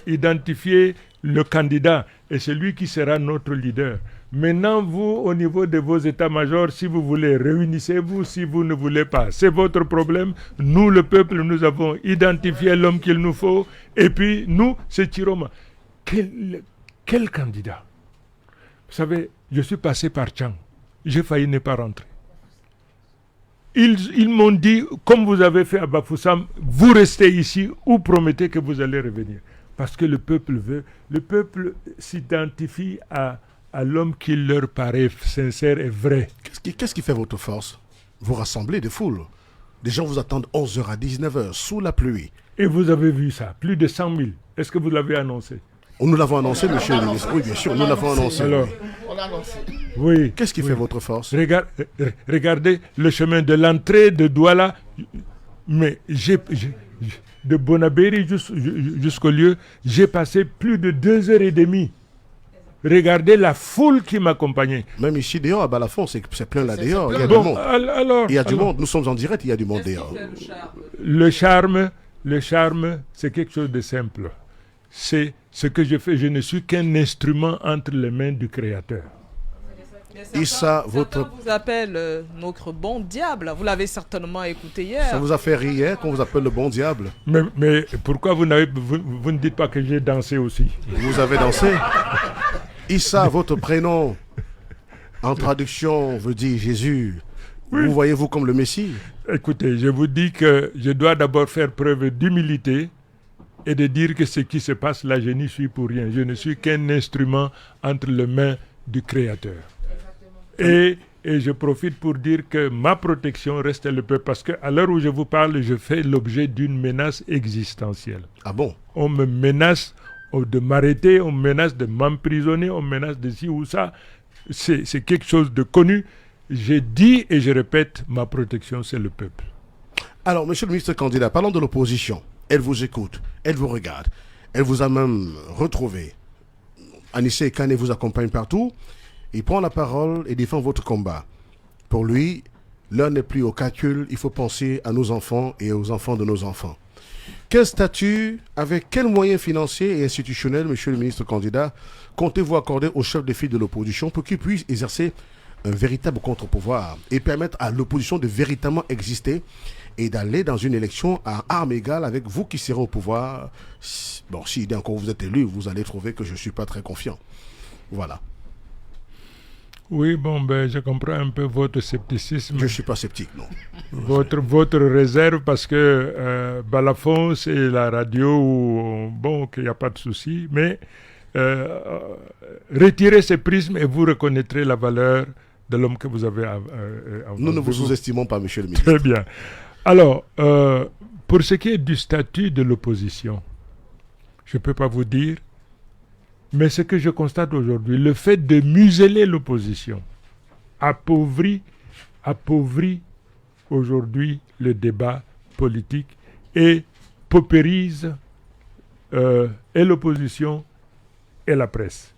identifié le candidat et celui qui sera notre leader. Maintenant, vous, au niveau de vos états-majors, si vous voulez, réunissez-vous. Si vous ne voulez pas, c'est votre problème. Nous, le peuple, nous avons identifié l'homme qu'il nous faut. Et puis, nous, c'est Chiroma. Quel candidat? Vous savez, je suis passé par Tchang. J'ai failli ne pas rentrer. Ils m'ont dit, comme vous avez fait à Bafoussam, vous restez ici ou promettez que vous allez revenir. Parce que le peuple veut. Le peuple s'identifie à l'homme qui leur paraît sincère et vrai. Qu'est-ce qui fait votre force? Vous rassemblez des foules. Des gens vous attendent 11h à 19h, sous la pluie. Et vous avez vu ça, plus de 100 000. Est-ce que vous l'avez annoncé? Nous l'avons annoncé, monsieur le ministre. Oui, bien sûr, nous l'avons annoncé. Alors, On l'a annoncé. oui. Qu'est-ce qui fait votre force? Regardez le chemin de l'entrée de Douala. Mais de Bonabéry jusqu'au lieu, j'ai passé plus de 2h30. Regardez la foule qui m'accompagnait. Même ici, dehors, à Balafon, c'est plein là dehors. Il y a Bon, du monde. alors, Il y a du monde. Nous sommes en direct, il y a du monde dehors. le charme, c'est quelque chose de simple. C'est ce que je fais. Je ne suis qu'un instrument entre les mains du Créateur. Issa, Certains vous appellent notre bon diable. Vous l'avez certainement écouté hier. Ça vous a fait rire qu'on vous appelle le bon diable? Mais pourquoi vous ne dites pas que j'ai dansé aussi? Vous avez dansé? Issa, votre prénom, en traduction, veut dire Jésus. Oui. Vous voyez-vous comme le Messie? Écoutez, je vous dis que je dois d'abord faire preuve d'humilité et de dire que ce qui se passe là, je n'y suis pour rien. Je ne suis qu'un instrument entre les mains du Créateur. Et je profite pour dire que ma protection reste le peuple, parce qu'à l'heure où je vous parle, je fais l'objet d'une menace existentielle. Ah bon? On me menace de m'arrêter, on me menace de m'emprisonner, on me menace de ci ou ça. C'est quelque chose de connu. J'ai dit et je répète, ma protection, c'est le peuple. Alors, monsieur le ministre candidat, parlons de l'opposition. Elle vous écoute, elle vous regarde, elle vous a même retrouvé. Anissé Kane vous accompagne partout. Il prend la parole et défend votre combat. Pour lui, l'heure n'est plus au calcul, il faut penser à nos enfants et aux enfants de nos enfants. Quel statut, avec quels moyens financiers et institutionnels, monsieur le ministre candidat, comptez-vous accorder aux chefs de file de l'opposition pour qu'ils puissent exercer un véritable contre-pouvoir et permettre à l'opposition de véritablement exister et d'aller dans une élection à armes égales avec vous qui serez au pouvoir? Bon, si d'un coup vous êtes élu, vous allez trouver que je ne suis pas très confiant. Voilà. Oui, bon, je comprends un peu votre scepticisme. Je ne suis pas sceptique, non. Votre réserve, parce que Balafon, c'est la radio où, bon, qu'il n'y a pas de souci, mais retirez ces prismes et vous reconnaîtrez la valeur de l'homme que vous avez. Nous ne vous sous-estimons pas, monsieur le ministre. Très bien. Alors, pour ce qui est du statut de l'opposition, je ne peux pas vous dire, mais ce que je constate aujourd'hui, le fait de museler l'opposition appauvrit aujourd'hui le débat politique et paupérise et l'opposition et la presse.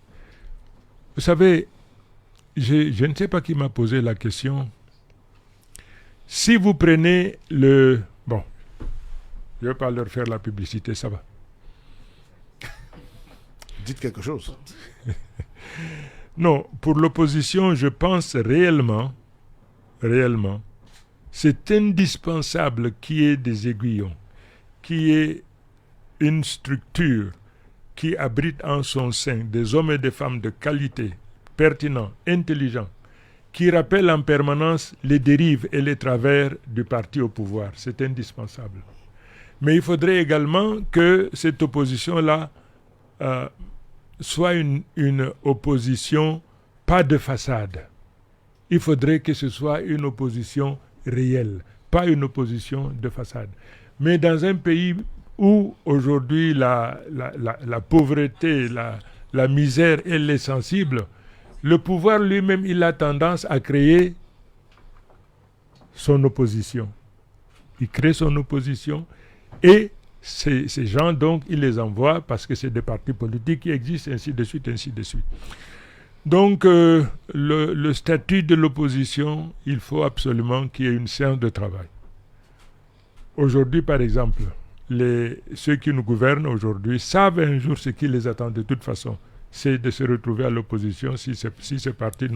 Vous savez, je ne sais pas qui m'a posé la question. Si vous prenez Bon, je ne vais pas leur faire la publicité, ça va. Dites quelque chose. Non, pour l'opposition, je pense réellement, c'est indispensable qu'il y ait des aiguillons, qu'il y ait une structure qui abrite en son sein des hommes et des femmes de qualité, pertinents, intelligents, qui rappellent en permanence les dérives et les travers du parti au pouvoir. C'est indispensable. Mais il faudrait également que cette opposition-là soit une opposition pas de façade. Il faudrait que ce soit une opposition réelle, pas une opposition de façade. Mais dans un pays où aujourd'hui la pauvreté, la misère, elle est sensible, le pouvoir lui-même, il a tendance à créer son opposition. Il crée son opposition et ces gens, donc, il les envoie parce que c'est des partis politiques qui existent, ainsi de suite, ainsi de suite. Donc, le statut de l'opposition, il faut absolument qu'il y ait une séance de travail. Aujourd'hui, par exemple, ceux qui nous gouvernent aujourd'hui savent un jour ce qui les attend de toute façon. C'est de se retrouver à l'opposition si ce parti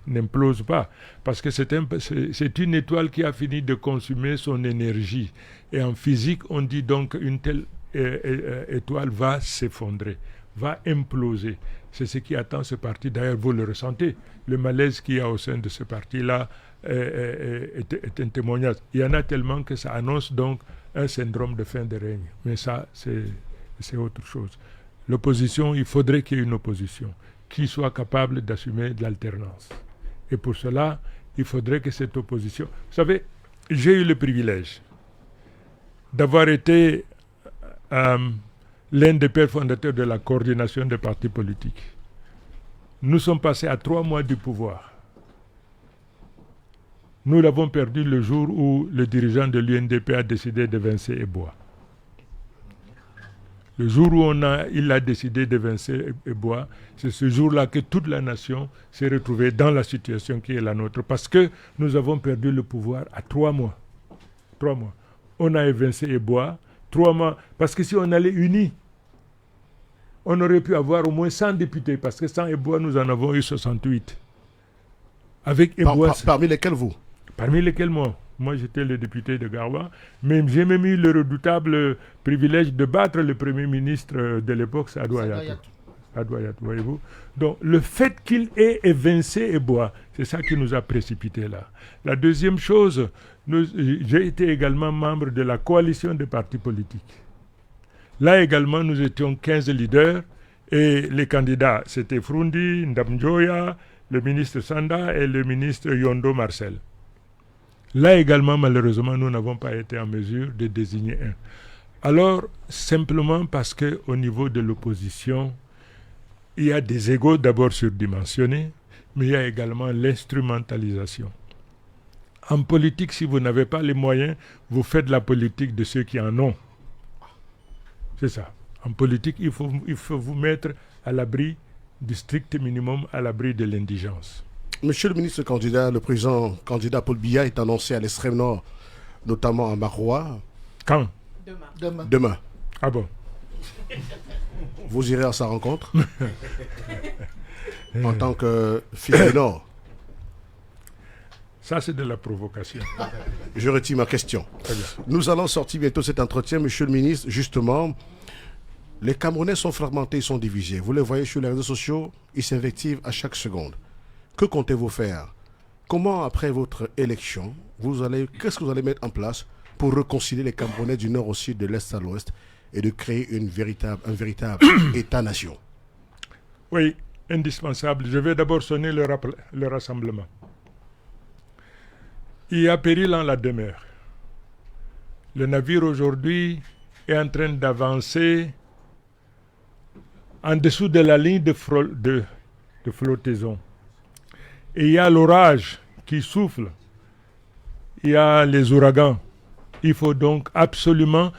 n'implose pas. Parce que c'est une étoile qui a fini de consumer son énergie. Et en physique, on dit donc qu'une telle étoile va s'effondrer, va imploser. C'est ce qui attend ce parti. D'ailleurs, vous le ressentez. Le malaise qu'il y a au sein de ce parti-là est un témoignage. Il y en a tellement que ça annonce donc un syndrome de fin de règne. Mais ça, c'est autre chose. L'opposition, il faudrait qu'il y ait une opposition qui soit capable d'assumer de l'alternance. Et pour cela, il faudrait que cette opposition... Vous savez, j'ai eu le privilège d'avoir été l'un des pères fondateurs de la coordination des partis politiques. Nous sommes passés à 3 mois du pouvoir. Nous l'avons perdu le jour où le dirigeant de l'UNDP a décidé d'évincer Eboa. Le jour où il a décidé d'évincer Eboa, c'est ce jour-là que toute la nation s'est retrouvée dans la situation qui est la nôtre. Parce que nous avons perdu le pouvoir à 3 mois. 3 mois. On a évincé Eboa, 3 mois. Parce que si on allait unis, on aurait pu avoir au moins 100 députés. Parce que sans Eboa, nous en avons eu 68. Avec Eboa, parmi lesquels vous? Parmi lesquels moi. Moi, j'étais le député de Garoua, mais j'ai même eu le redoutable privilège de battre le premier ministre de l'époque, Sadou Hayatou, voyez-vous. Donc, le fait qu'il ait évincé Eboa, c'est ça qui nous a précipités là. La deuxième chose, j'ai été également membre de la coalition des partis politiques. Là également, nous étions 15 leaders, et les candidats, c'était Frundi, Ndamjoya, le ministre Sanda et le ministre Yondo Marcel. Là également, malheureusement, nous n'avons pas été en mesure de désigner un. Alors, simplement parce qu'au niveau de l'opposition, il y a des égos d'abord surdimensionnés, mais il y a également l'instrumentalisation. En politique, si vous n'avez pas les moyens, vous faites la politique de ceux qui en ont. C'est ça. En politique, il faut vous mettre à l'abri du strict minimum, à l'abri de l'indigence. Monsieur le ministre candidat, le président candidat Paul Biya est annoncé à l'extrême nord, notamment à Maroua. Quand? Demain. Ah bon? Vous irez à sa rencontre en tant que fils du Nord. Ça, c'est de la provocation. Je retire ma question. Nous allons sortir bientôt cet entretien, monsieur le ministre. Justement, les Camerounais sont fragmentés, ils sont divisés. Vous les voyez sur les réseaux sociaux, ils s'invectivent à chaque seconde. Que comptez-vous faire? Comment, après votre élection, qu'est-ce que vous allez mettre en place pour réconcilier les Camerounais du nord au sud, de l'est à l'ouest, et de créer un véritable État-nation? Oui, indispensable. Je vais d'abord sonner le rassemblement. Il y a péril en la demeure. Le navire aujourd'hui est en train d'avancer en dessous de la ligne de flottaison. Et il y a l'orage qui souffle. Il y a les ouragans. Il faut donc absolument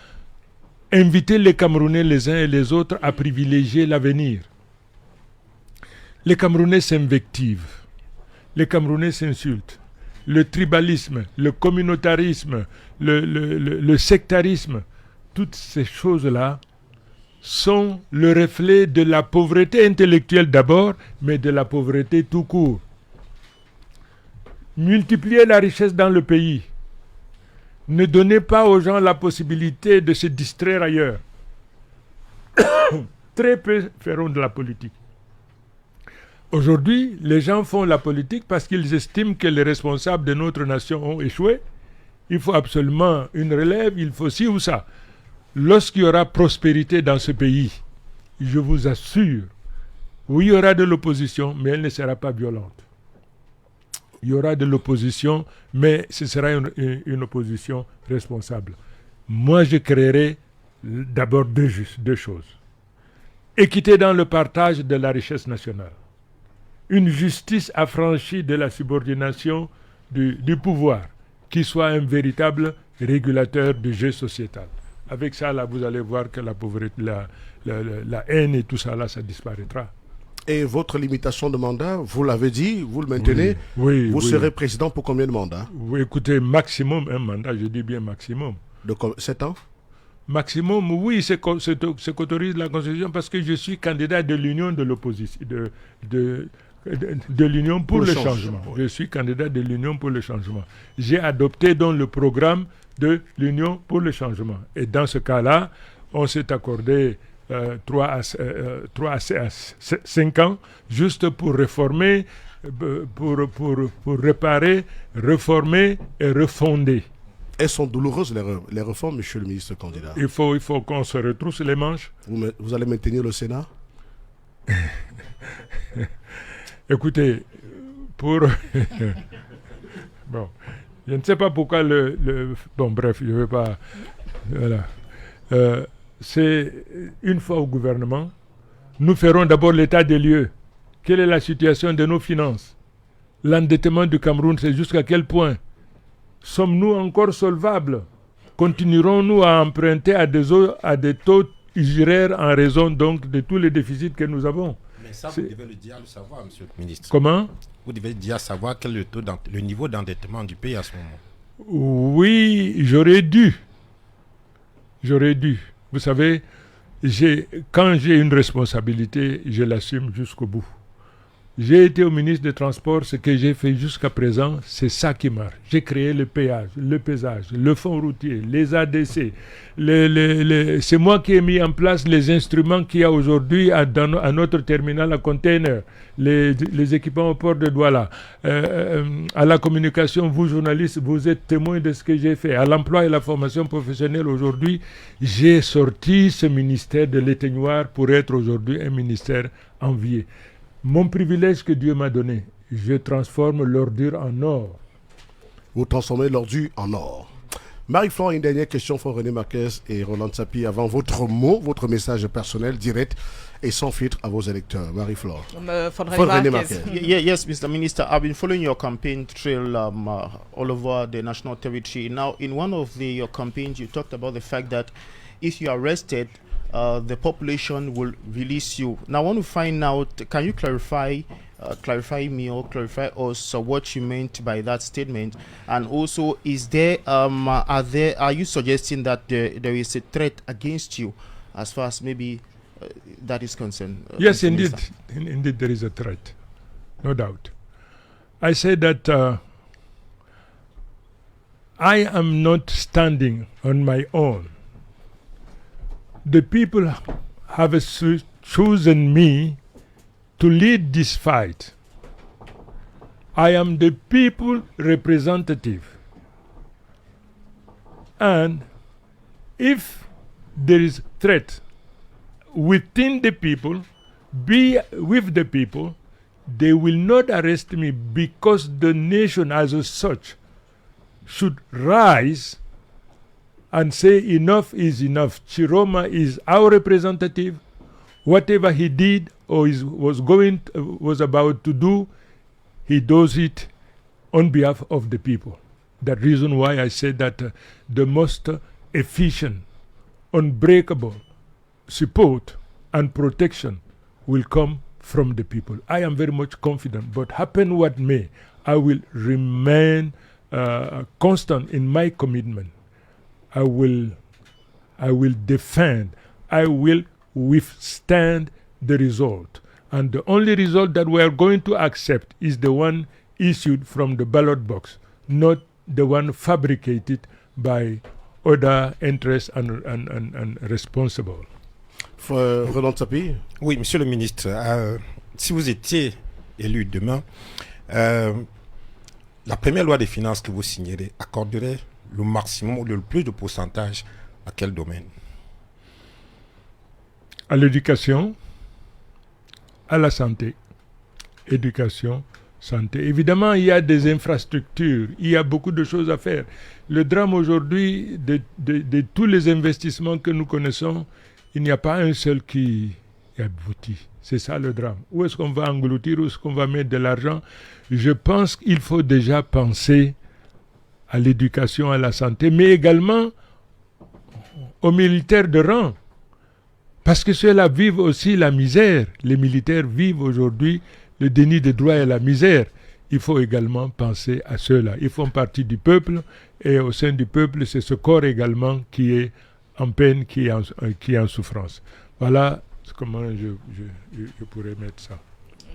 inviter les Camerounais les uns et les autres à privilégier l'avenir. Les Camerounais s'invectivent. Les Camerounais s'insultent. Le tribalisme, le communautarisme, le sectarisme, toutes ces choses-là sont le reflet de la pauvreté intellectuelle d'abord, mais de la pauvreté tout court. Multipliez la richesse dans le pays. Ne donnez pas aux gens la possibilité de se distraire ailleurs. Très peu feront de la politique. Aujourd'hui, les gens font la politique parce qu'ils estiment que les responsables de notre nation ont échoué. Il faut absolument une relève, il faut ci ou ça. lorsqu'il y aura prospérité dans ce pays, je vous assure, oui, il y aura de l'opposition, mais elle ne sera pas violente. Il y aura de l'opposition, mais ce sera une opposition responsable. Moi, je créerai d'abord deux choses. Équité dans le partage de la richesse nationale. Une justice affranchie de la subordination du pouvoir, qui soit un véritable régulateur du jeu sociétal. Avec ça, là, vous allez voir que la pauvreté, la haine et tout ça, là, ça disparaîtra. Et votre limitation de mandat, vous l'avez dit, vous le maintenez. Oui, vous serez président pour combien de mandats? Oui, écoutez, maximum un mandat, je dis bien maximum. De 7 ans? Maximum, oui, c'est ce qu'autorise la Constitution, parce que je suis candidat de l'Union de l'opposition, de l'Union pour le changement. Je suis candidat de l'Union pour le changement. J'ai adopté donc le programme de l'Union pour le changement. Et dans ce cas-là, on s'est accordé 3 à 5 ans juste pour réformer, pour réparer, réformer et refonder. Elles sont douloureuses, les réformes, monsieur le ministre candidat. Il faut qu'on se retrousse les manches. Vous allez maintenir le Sénat? Écoutez, pour... bon, je ne sais pas pourquoi bon, bref, je ne vais pas... Voilà. C'est une fois au gouvernement, nous ferons d'abord l'état des lieux. Quelle est la situation de nos finances? L'endettement du Cameroun, c'est jusqu'à quel point? Sommes-nous encore solvables? Continuerons-nous à emprunter à des taux usuraires en raison donc de tous les déficits que nous avons? Mais ça, vous devez le savoir, monsieur le ministre. Comment? Vous devez déjà savoir quel est le niveau d'endettement du pays à ce moment. Oui, j'aurais dû. Vous savez, quand j'ai une responsabilité, je l'assume jusqu'au bout. J'ai été au ministre des Transports, ce que j'ai fait jusqu'à présent, c'est ça qui marche. J'ai créé le péage, le pesage, le fonds routier, les ADC. C'est moi qui ai mis en place les instruments qu'il y a aujourd'hui à notre terminal à container, les équipements au port de Douala. À la communication, vous journalistes, vous êtes témoins de ce que j'ai fait. À l'emploi et la formation professionnelle aujourd'hui, j'ai sorti ce ministère de l'éteignoir pour être aujourd'hui un ministère envié. Mon privilège que Dieu m'a donné, je transforme l'ordure en or. Vous transformez l'ordure en or. Marie-Flore, une dernière question pour René Marquez et Roland Sapi avant votre mot, votre message personnel, direct et sans filtre à vos électeurs. Marie-Flore. René Marquez. Yes, Mr. Minister, I've been following your campaign trail all over the national territory. Now, in one of your campaigns, you talked about the fact that if you are arrested, the population will release you. Now, I want to find out, can you clarify us what you meant by that statement? And also, are you suggesting that there is a threat against you as far as maybe that is concerned? Yes, indeed. Indeed, there is a threat. No doubt. I say that I am not standing on my own. The people have chosen me to lead this fight. I am the people representative. And if there is threat within the people, be with the people, they will not arrest me because the nation as such should rise and say enough is enough. Chiroma is our representative. Whatever he did or was about to do, he does it on behalf of the people. That reason why I said that the most efficient, unbreakable support and protection will come from the people. I am very much confident, but happen what may, I will remain constant in my commitment. I will defend, I will withstand the result. And the only result that we are going to accept is the one issued from the ballot box, not the one fabricated by other interests and responsible. Roland Sapi. Oui, monsieur le ministre, si vous étiez élu demain, la première loi des finances que vous signerez accorderait le maximum ou le plus de pourcentage à quel domaine? à l'éducation, à la santé. Éducation, santé. Évidemment, il y a des infrastructures, il y a beaucoup de choses à faire. Le drame aujourd'hui, de tous les investissements que nous connaissons, il n'y a pas un seul qui aboutit. C'est ça le drame. Où est-ce qu'on va engloutir, où est-ce qu'on va mettre de l'argent? Je pense qu'il faut déjà penser à l'éducation, à la santé, mais également aux militaires de rang. Parce que ceux-là vivent aussi la misère. Les militaires vivent aujourd'hui le déni de droits et la misère. Il faut également penser à ceux-là. Ils font partie du peuple et au sein du peuple, c'est ce corps également qui est en peine, qui est en souffrance. Voilà comment je pourrais mettre ça.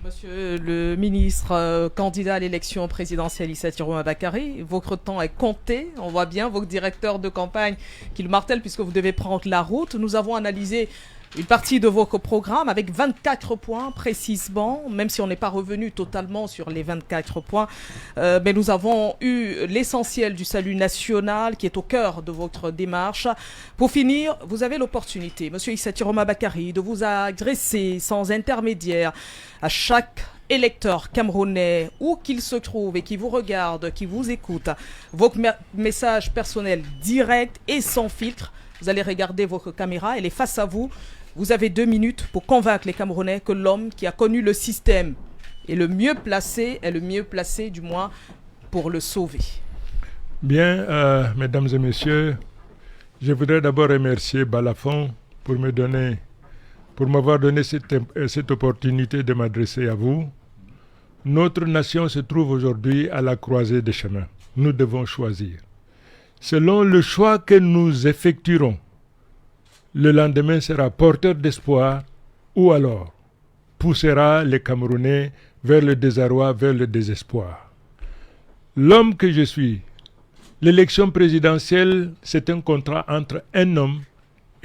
Monsieur le ministre candidat à l'élection présidentielle Issa Chiroma Bakary, votre temps est compté. On voit bien vos directeurs de campagne qui le martèlent puisque vous devez prendre la route. Nous avons analysé une partie de votre programme avec 24 points précisément, même si on n'est pas revenu totalement sur les 24 points. Mais nous avons eu l'essentiel du salut national qui est au cœur de votre démarche. Pour finir, vous avez l'opportunité, monsieur Issa Chiroma Bakary, de vous adresser sans intermédiaire à chaque électeur camerounais, où qu'il se trouve et qui vous regarde, qui vous écoute, votre message personnel direct et sans filtre. Vous allez regarder votre caméra, elle est face à vous. Vous avez 2 minutes pour convaincre les Camerounais que l'homme qui a connu le système est le mieux placé du moins pour le sauver. Bien, mesdames et messieurs, je voudrais d'abord remercier Balafon pour m'avoir donné cette opportunité de m'adresser à vous. Notre nation se trouve aujourd'hui à la croisée des chemins. Nous devons choisir. Selon le choix que nous effectuerons, le lendemain sera porteur d'espoir ou alors poussera les Camerounais vers le désarroi, vers le désespoir. L'homme que je suis, l'élection présidentielle, c'est un contrat entre un homme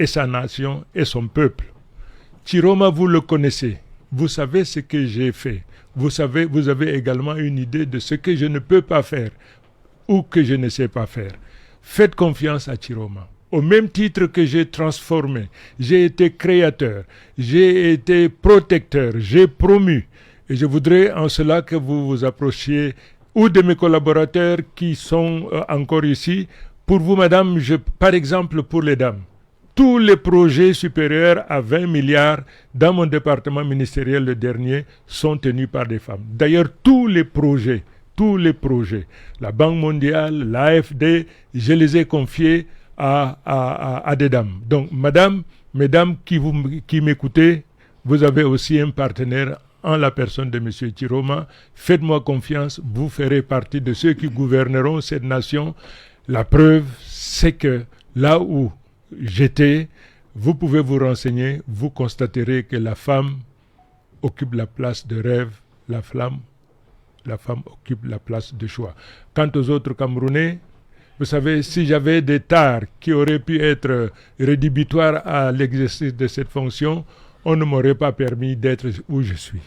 et sa nation et son peuple. Chiroma, vous le connaissez, vous savez ce que j'ai fait, vous avez également une idée de ce que je ne peux pas faire ou que je ne sais pas faire. Faites confiance à Chiroma. Au même titre que j'ai transformé, j'ai été créateur, j'ai été protecteur, j'ai promu. Et je voudrais en cela que vous vous approchiez ou de mes collaborateurs qui sont encore ici. Pour vous, madame, par exemple pour les dames, tous les projets supérieurs à 20 milliards dans mon département ministériel, le dernier, sont tenus par des femmes. D'ailleurs, tous les projets, la Banque mondiale, l'AFD, je les ai confiés à des dames. Donc, mesdames qui m'écoutez, vous avez aussi un partenaire en la personne de M. Chiroma. Faites-moi confiance, vous ferez partie de ceux qui gouverneront cette nation. La preuve, c'est que là où j'étais, vous pouvez vous renseigner, vous constaterez que la femme occupe la place de rêve, la femme occupe la place de choix. Quant aux autres Camerounais, vous savez, si j'avais des tares qui auraient pu être rédhibitoires à l'exercice de cette fonction, on ne m'aurait pas permis d'être où je suis.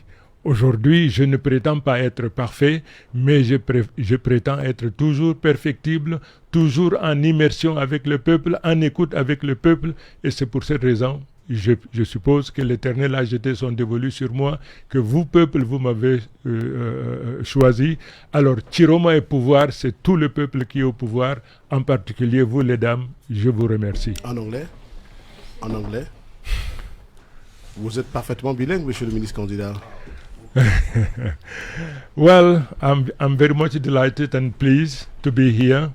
Aujourd'hui, je ne prétends pas être parfait, mais je prétends être toujours perfectible, toujours en immersion avec le peuple, en écoute avec le peuple, et c'est pour cette raison je suppose que l'Éternel a jeté son dévolu sur moi, que vous, peuple, vous m'avez choisi. Alors, Chiroma et pouvoir, c'est tout le peuple qui est au pouvoir, en particulier vous, les dames, je vous remercie. En anglais. Vous êtes parfaitement bilingue, monsieur le ministre candidat. Well, I'm very much delighted and pleased to be here.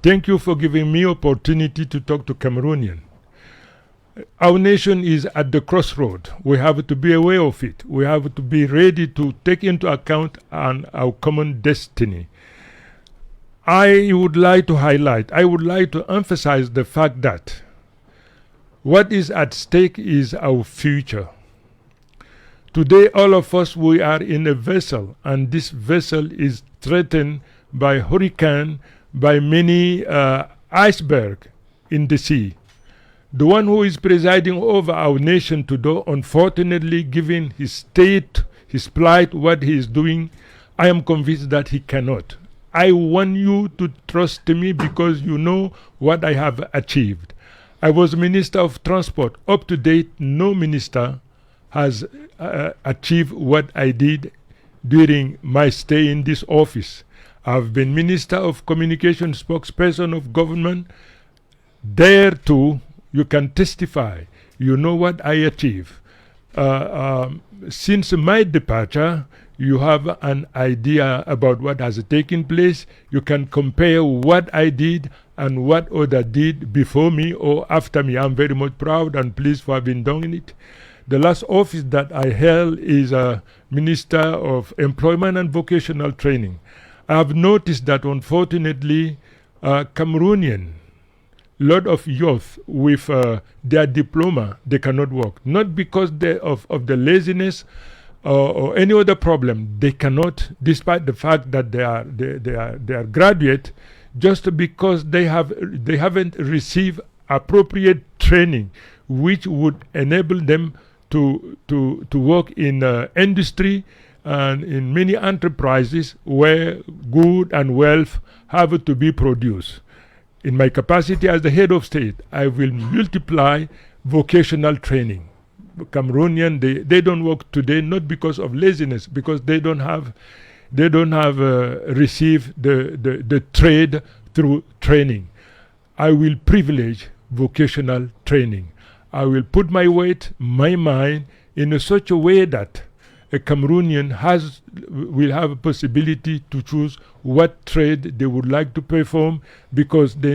Thank you for giving me opportunity to talk to Cameroonians. Our nation is at the crossroad. We have to be aware of it. We have to be ready to take into account our common destiny. I would like to emphasize the fact that what is at stake is our future. Today, all of us, we are in a vessel, and this vessel is threatened by hurricane, by many icebergs in the sea. The one who is presiding over our nation today, unfortunately, given his state, his plight, what he is doing, I am convinced that he cannot. I want you to trust me because you know what I have achieved. I was Minister of Transport. Up to date, no minister has achieved what I did during my stay in this office. I've been Minister of Communication, spokesperson of government. There too, you can testify. You know what I achieved. Since my departure, you have an idea about what has taken place. You can compare what I did and what others did before me or after me. I'm very much proud and pleased for having done it. The last office that I held is Minister of Employment and Vocational Training. I have noticed that unfortunately, Cameroonian, lot of youth with their diploma, they cannot work. Not because of the laziness or any other problem. They cannot, despite the fact that they are graduate, just because they haven't received appropriate training, which would enable them to work in industry and in many enterprises where good and wealth have to be produced. In my capacity as the head of state, I will multiply vocational training. Cameroonian, they don't work today not because of laziness, because they don't have received the trade through training. I will privilege vocational training. I will put my weight, my mind in such a way that a Cameroonian will have a possibility to choose what trade they would like to perform, because the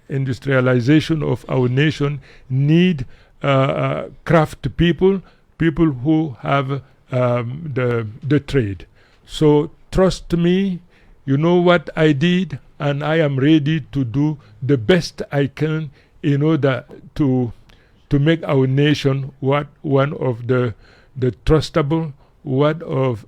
industrialization of our nation need craft people who have the trade. So trust me, you know what I did, and I am ready to do the best I can in order to make our nation one of the trustable, one of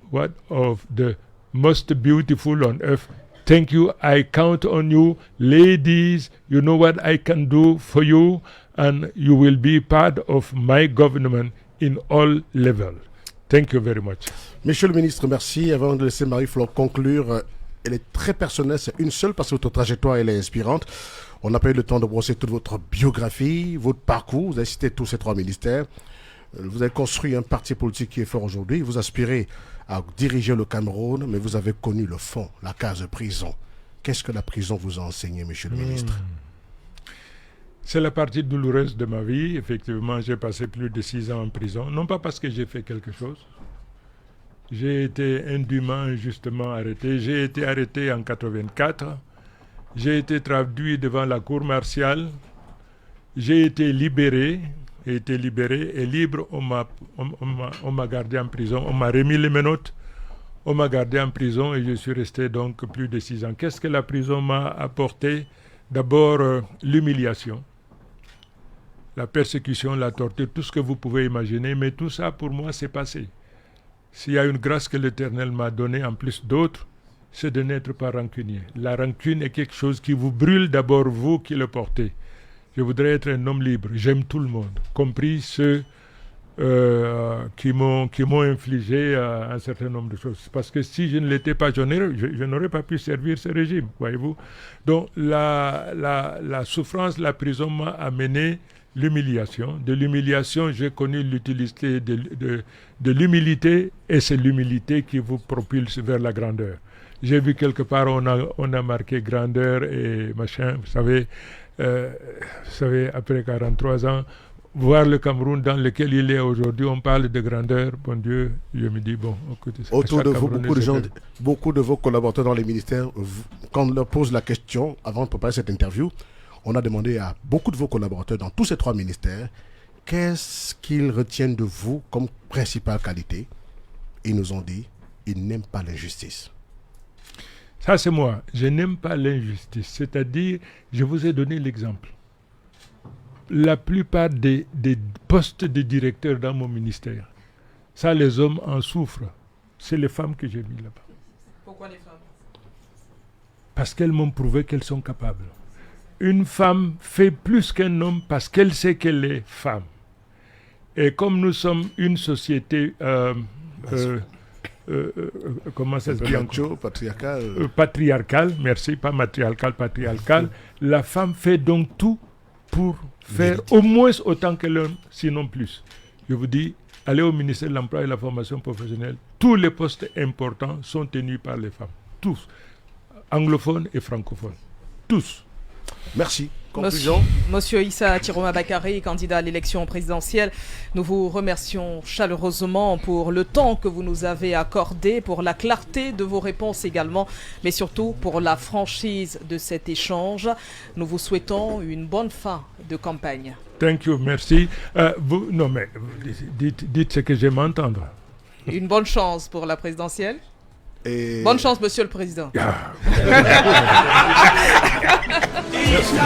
the most beautiful on earth. Thank you. I count on you. Ladies, you know what I can do for you, and you will be part of my government in all levels. Thank you very much. Monsieur le ministre, merci. Avant de laisser Marie-Flore conclure, elle est très personnelle, c'est une seule parce que votre trajectoire elle est inspirante. On n'a pas eu le temps de brosser toute votre biographie, votre parcours. Vous avez cité tous ces 3 ministères. Vous avez construit un parti politique qui est fort aujourd'hui. Vous aspirez à diriger le Cameroun, mais vous avez connu le fond, la case de prison. Qu'est-ce que la prison vous a enseigné, monsieur le ministre? C'est la partie douloureuse de ma vie. Effectivement, j'ai passé plus de 6 ans en prison. Non pas parce que j'ai fait quelque chose. J'ai été indûment, injustement arrêté. J'ai été arrêté en 1984. J'ai été traduit devant la cour martiale. J'ai été libéré. Et libre, on m'a gardé en prison. On m'a remis les menottes. On m'a gardé en prison et je suis resté donc plus de 6 ans. Qu'est-ce que la prison m'a apporté? D'abord, l'humiliation, la persécution, la torture, tout ce que vous pouvez imaginer. Mais tout ça, pour moi, c'est passé. S'il y a une grâce que l'Éternel m'a donnée, en plus d'autres, c'est de n'être pas rancunier. La rancune est quelque chose qui vous brûle d'abord, vous qui le portez. Je voudrais être un homme libre. J'aime tout le monde, compris ceux qui m'ont infligé un certain nombre de choses. Parce que si je ne l'étais pas, je n'aurais pas pu servir ce régime, voyez-vous. Donc la souffrance, la prison m'a amené l'humiliation. De l'humiliation, j'ai connu l'utilité de l'humilité, et c'est l'humilité qui vous propulse vers la grandeur. J'ai vu quelque part, on a marqué grandeur et machin, vous savez, après 43 ans, voir le Cameroun dans lequel il est aujourd'hui, on parle de grandeur, bon Dieu, je me dis, bon, écoutez, autour de vous, beaucoup de vos collaborateurs dans les ministères, quand on leur pose la question, avant de préparer cette interview, on a demandé à beaucoup de vos collaborateurs dans tous ces 3 ministères, qu'est-ce qu'ils retiennent de vous comme principale qualité? Ils nous ont dit, ils n'aiment pas l'injustice. Ça, c'est moi. Je n'aime pas l'injustice. C'est-à-dire, je vous ai donné l'exemple. La plupart des postes de directeur dans mon ministère, ça, les hommes en souffrent. C'est les femmes que j'ai mis là-bas. Pourquoi les femmes? Parce qu'elles m'ont prouvé qu'elles sont capables. Une femme fait plus qu'un homme parce qu'elle sait qu'elle est femme. Et comme nous sommes une société... comment ça se dit encore? Patriarcal. Patriarcal, merci, pas matriarcal, patriarcal. La femme fait donc tout pour faire au moins autant que l'homme, sinon plus. Je vous dis, allez au ministère de l'Emploi et de la Formation professionnelle, tous les postes importants sont tenus par les femmes. Tous. Anglophones et francophones. Tous. Merci. Conclusion. Monsieur Issa Chiroma Bakary, candidat à l'élection présidentielle, nous vous remercions chaleureusement pour le temps que vous nous avez accordé, pour la clarté de vos réponses également, mais surtout pour la franchise de cet échange. Nous vous souhaitons une bonne fin de campagne. Thank you, merci. Non mais, dites ce que j'aime entendre. Une bonne chance pour la présidentielle. Et... Bonne chance, Monsieur le Président. Merci.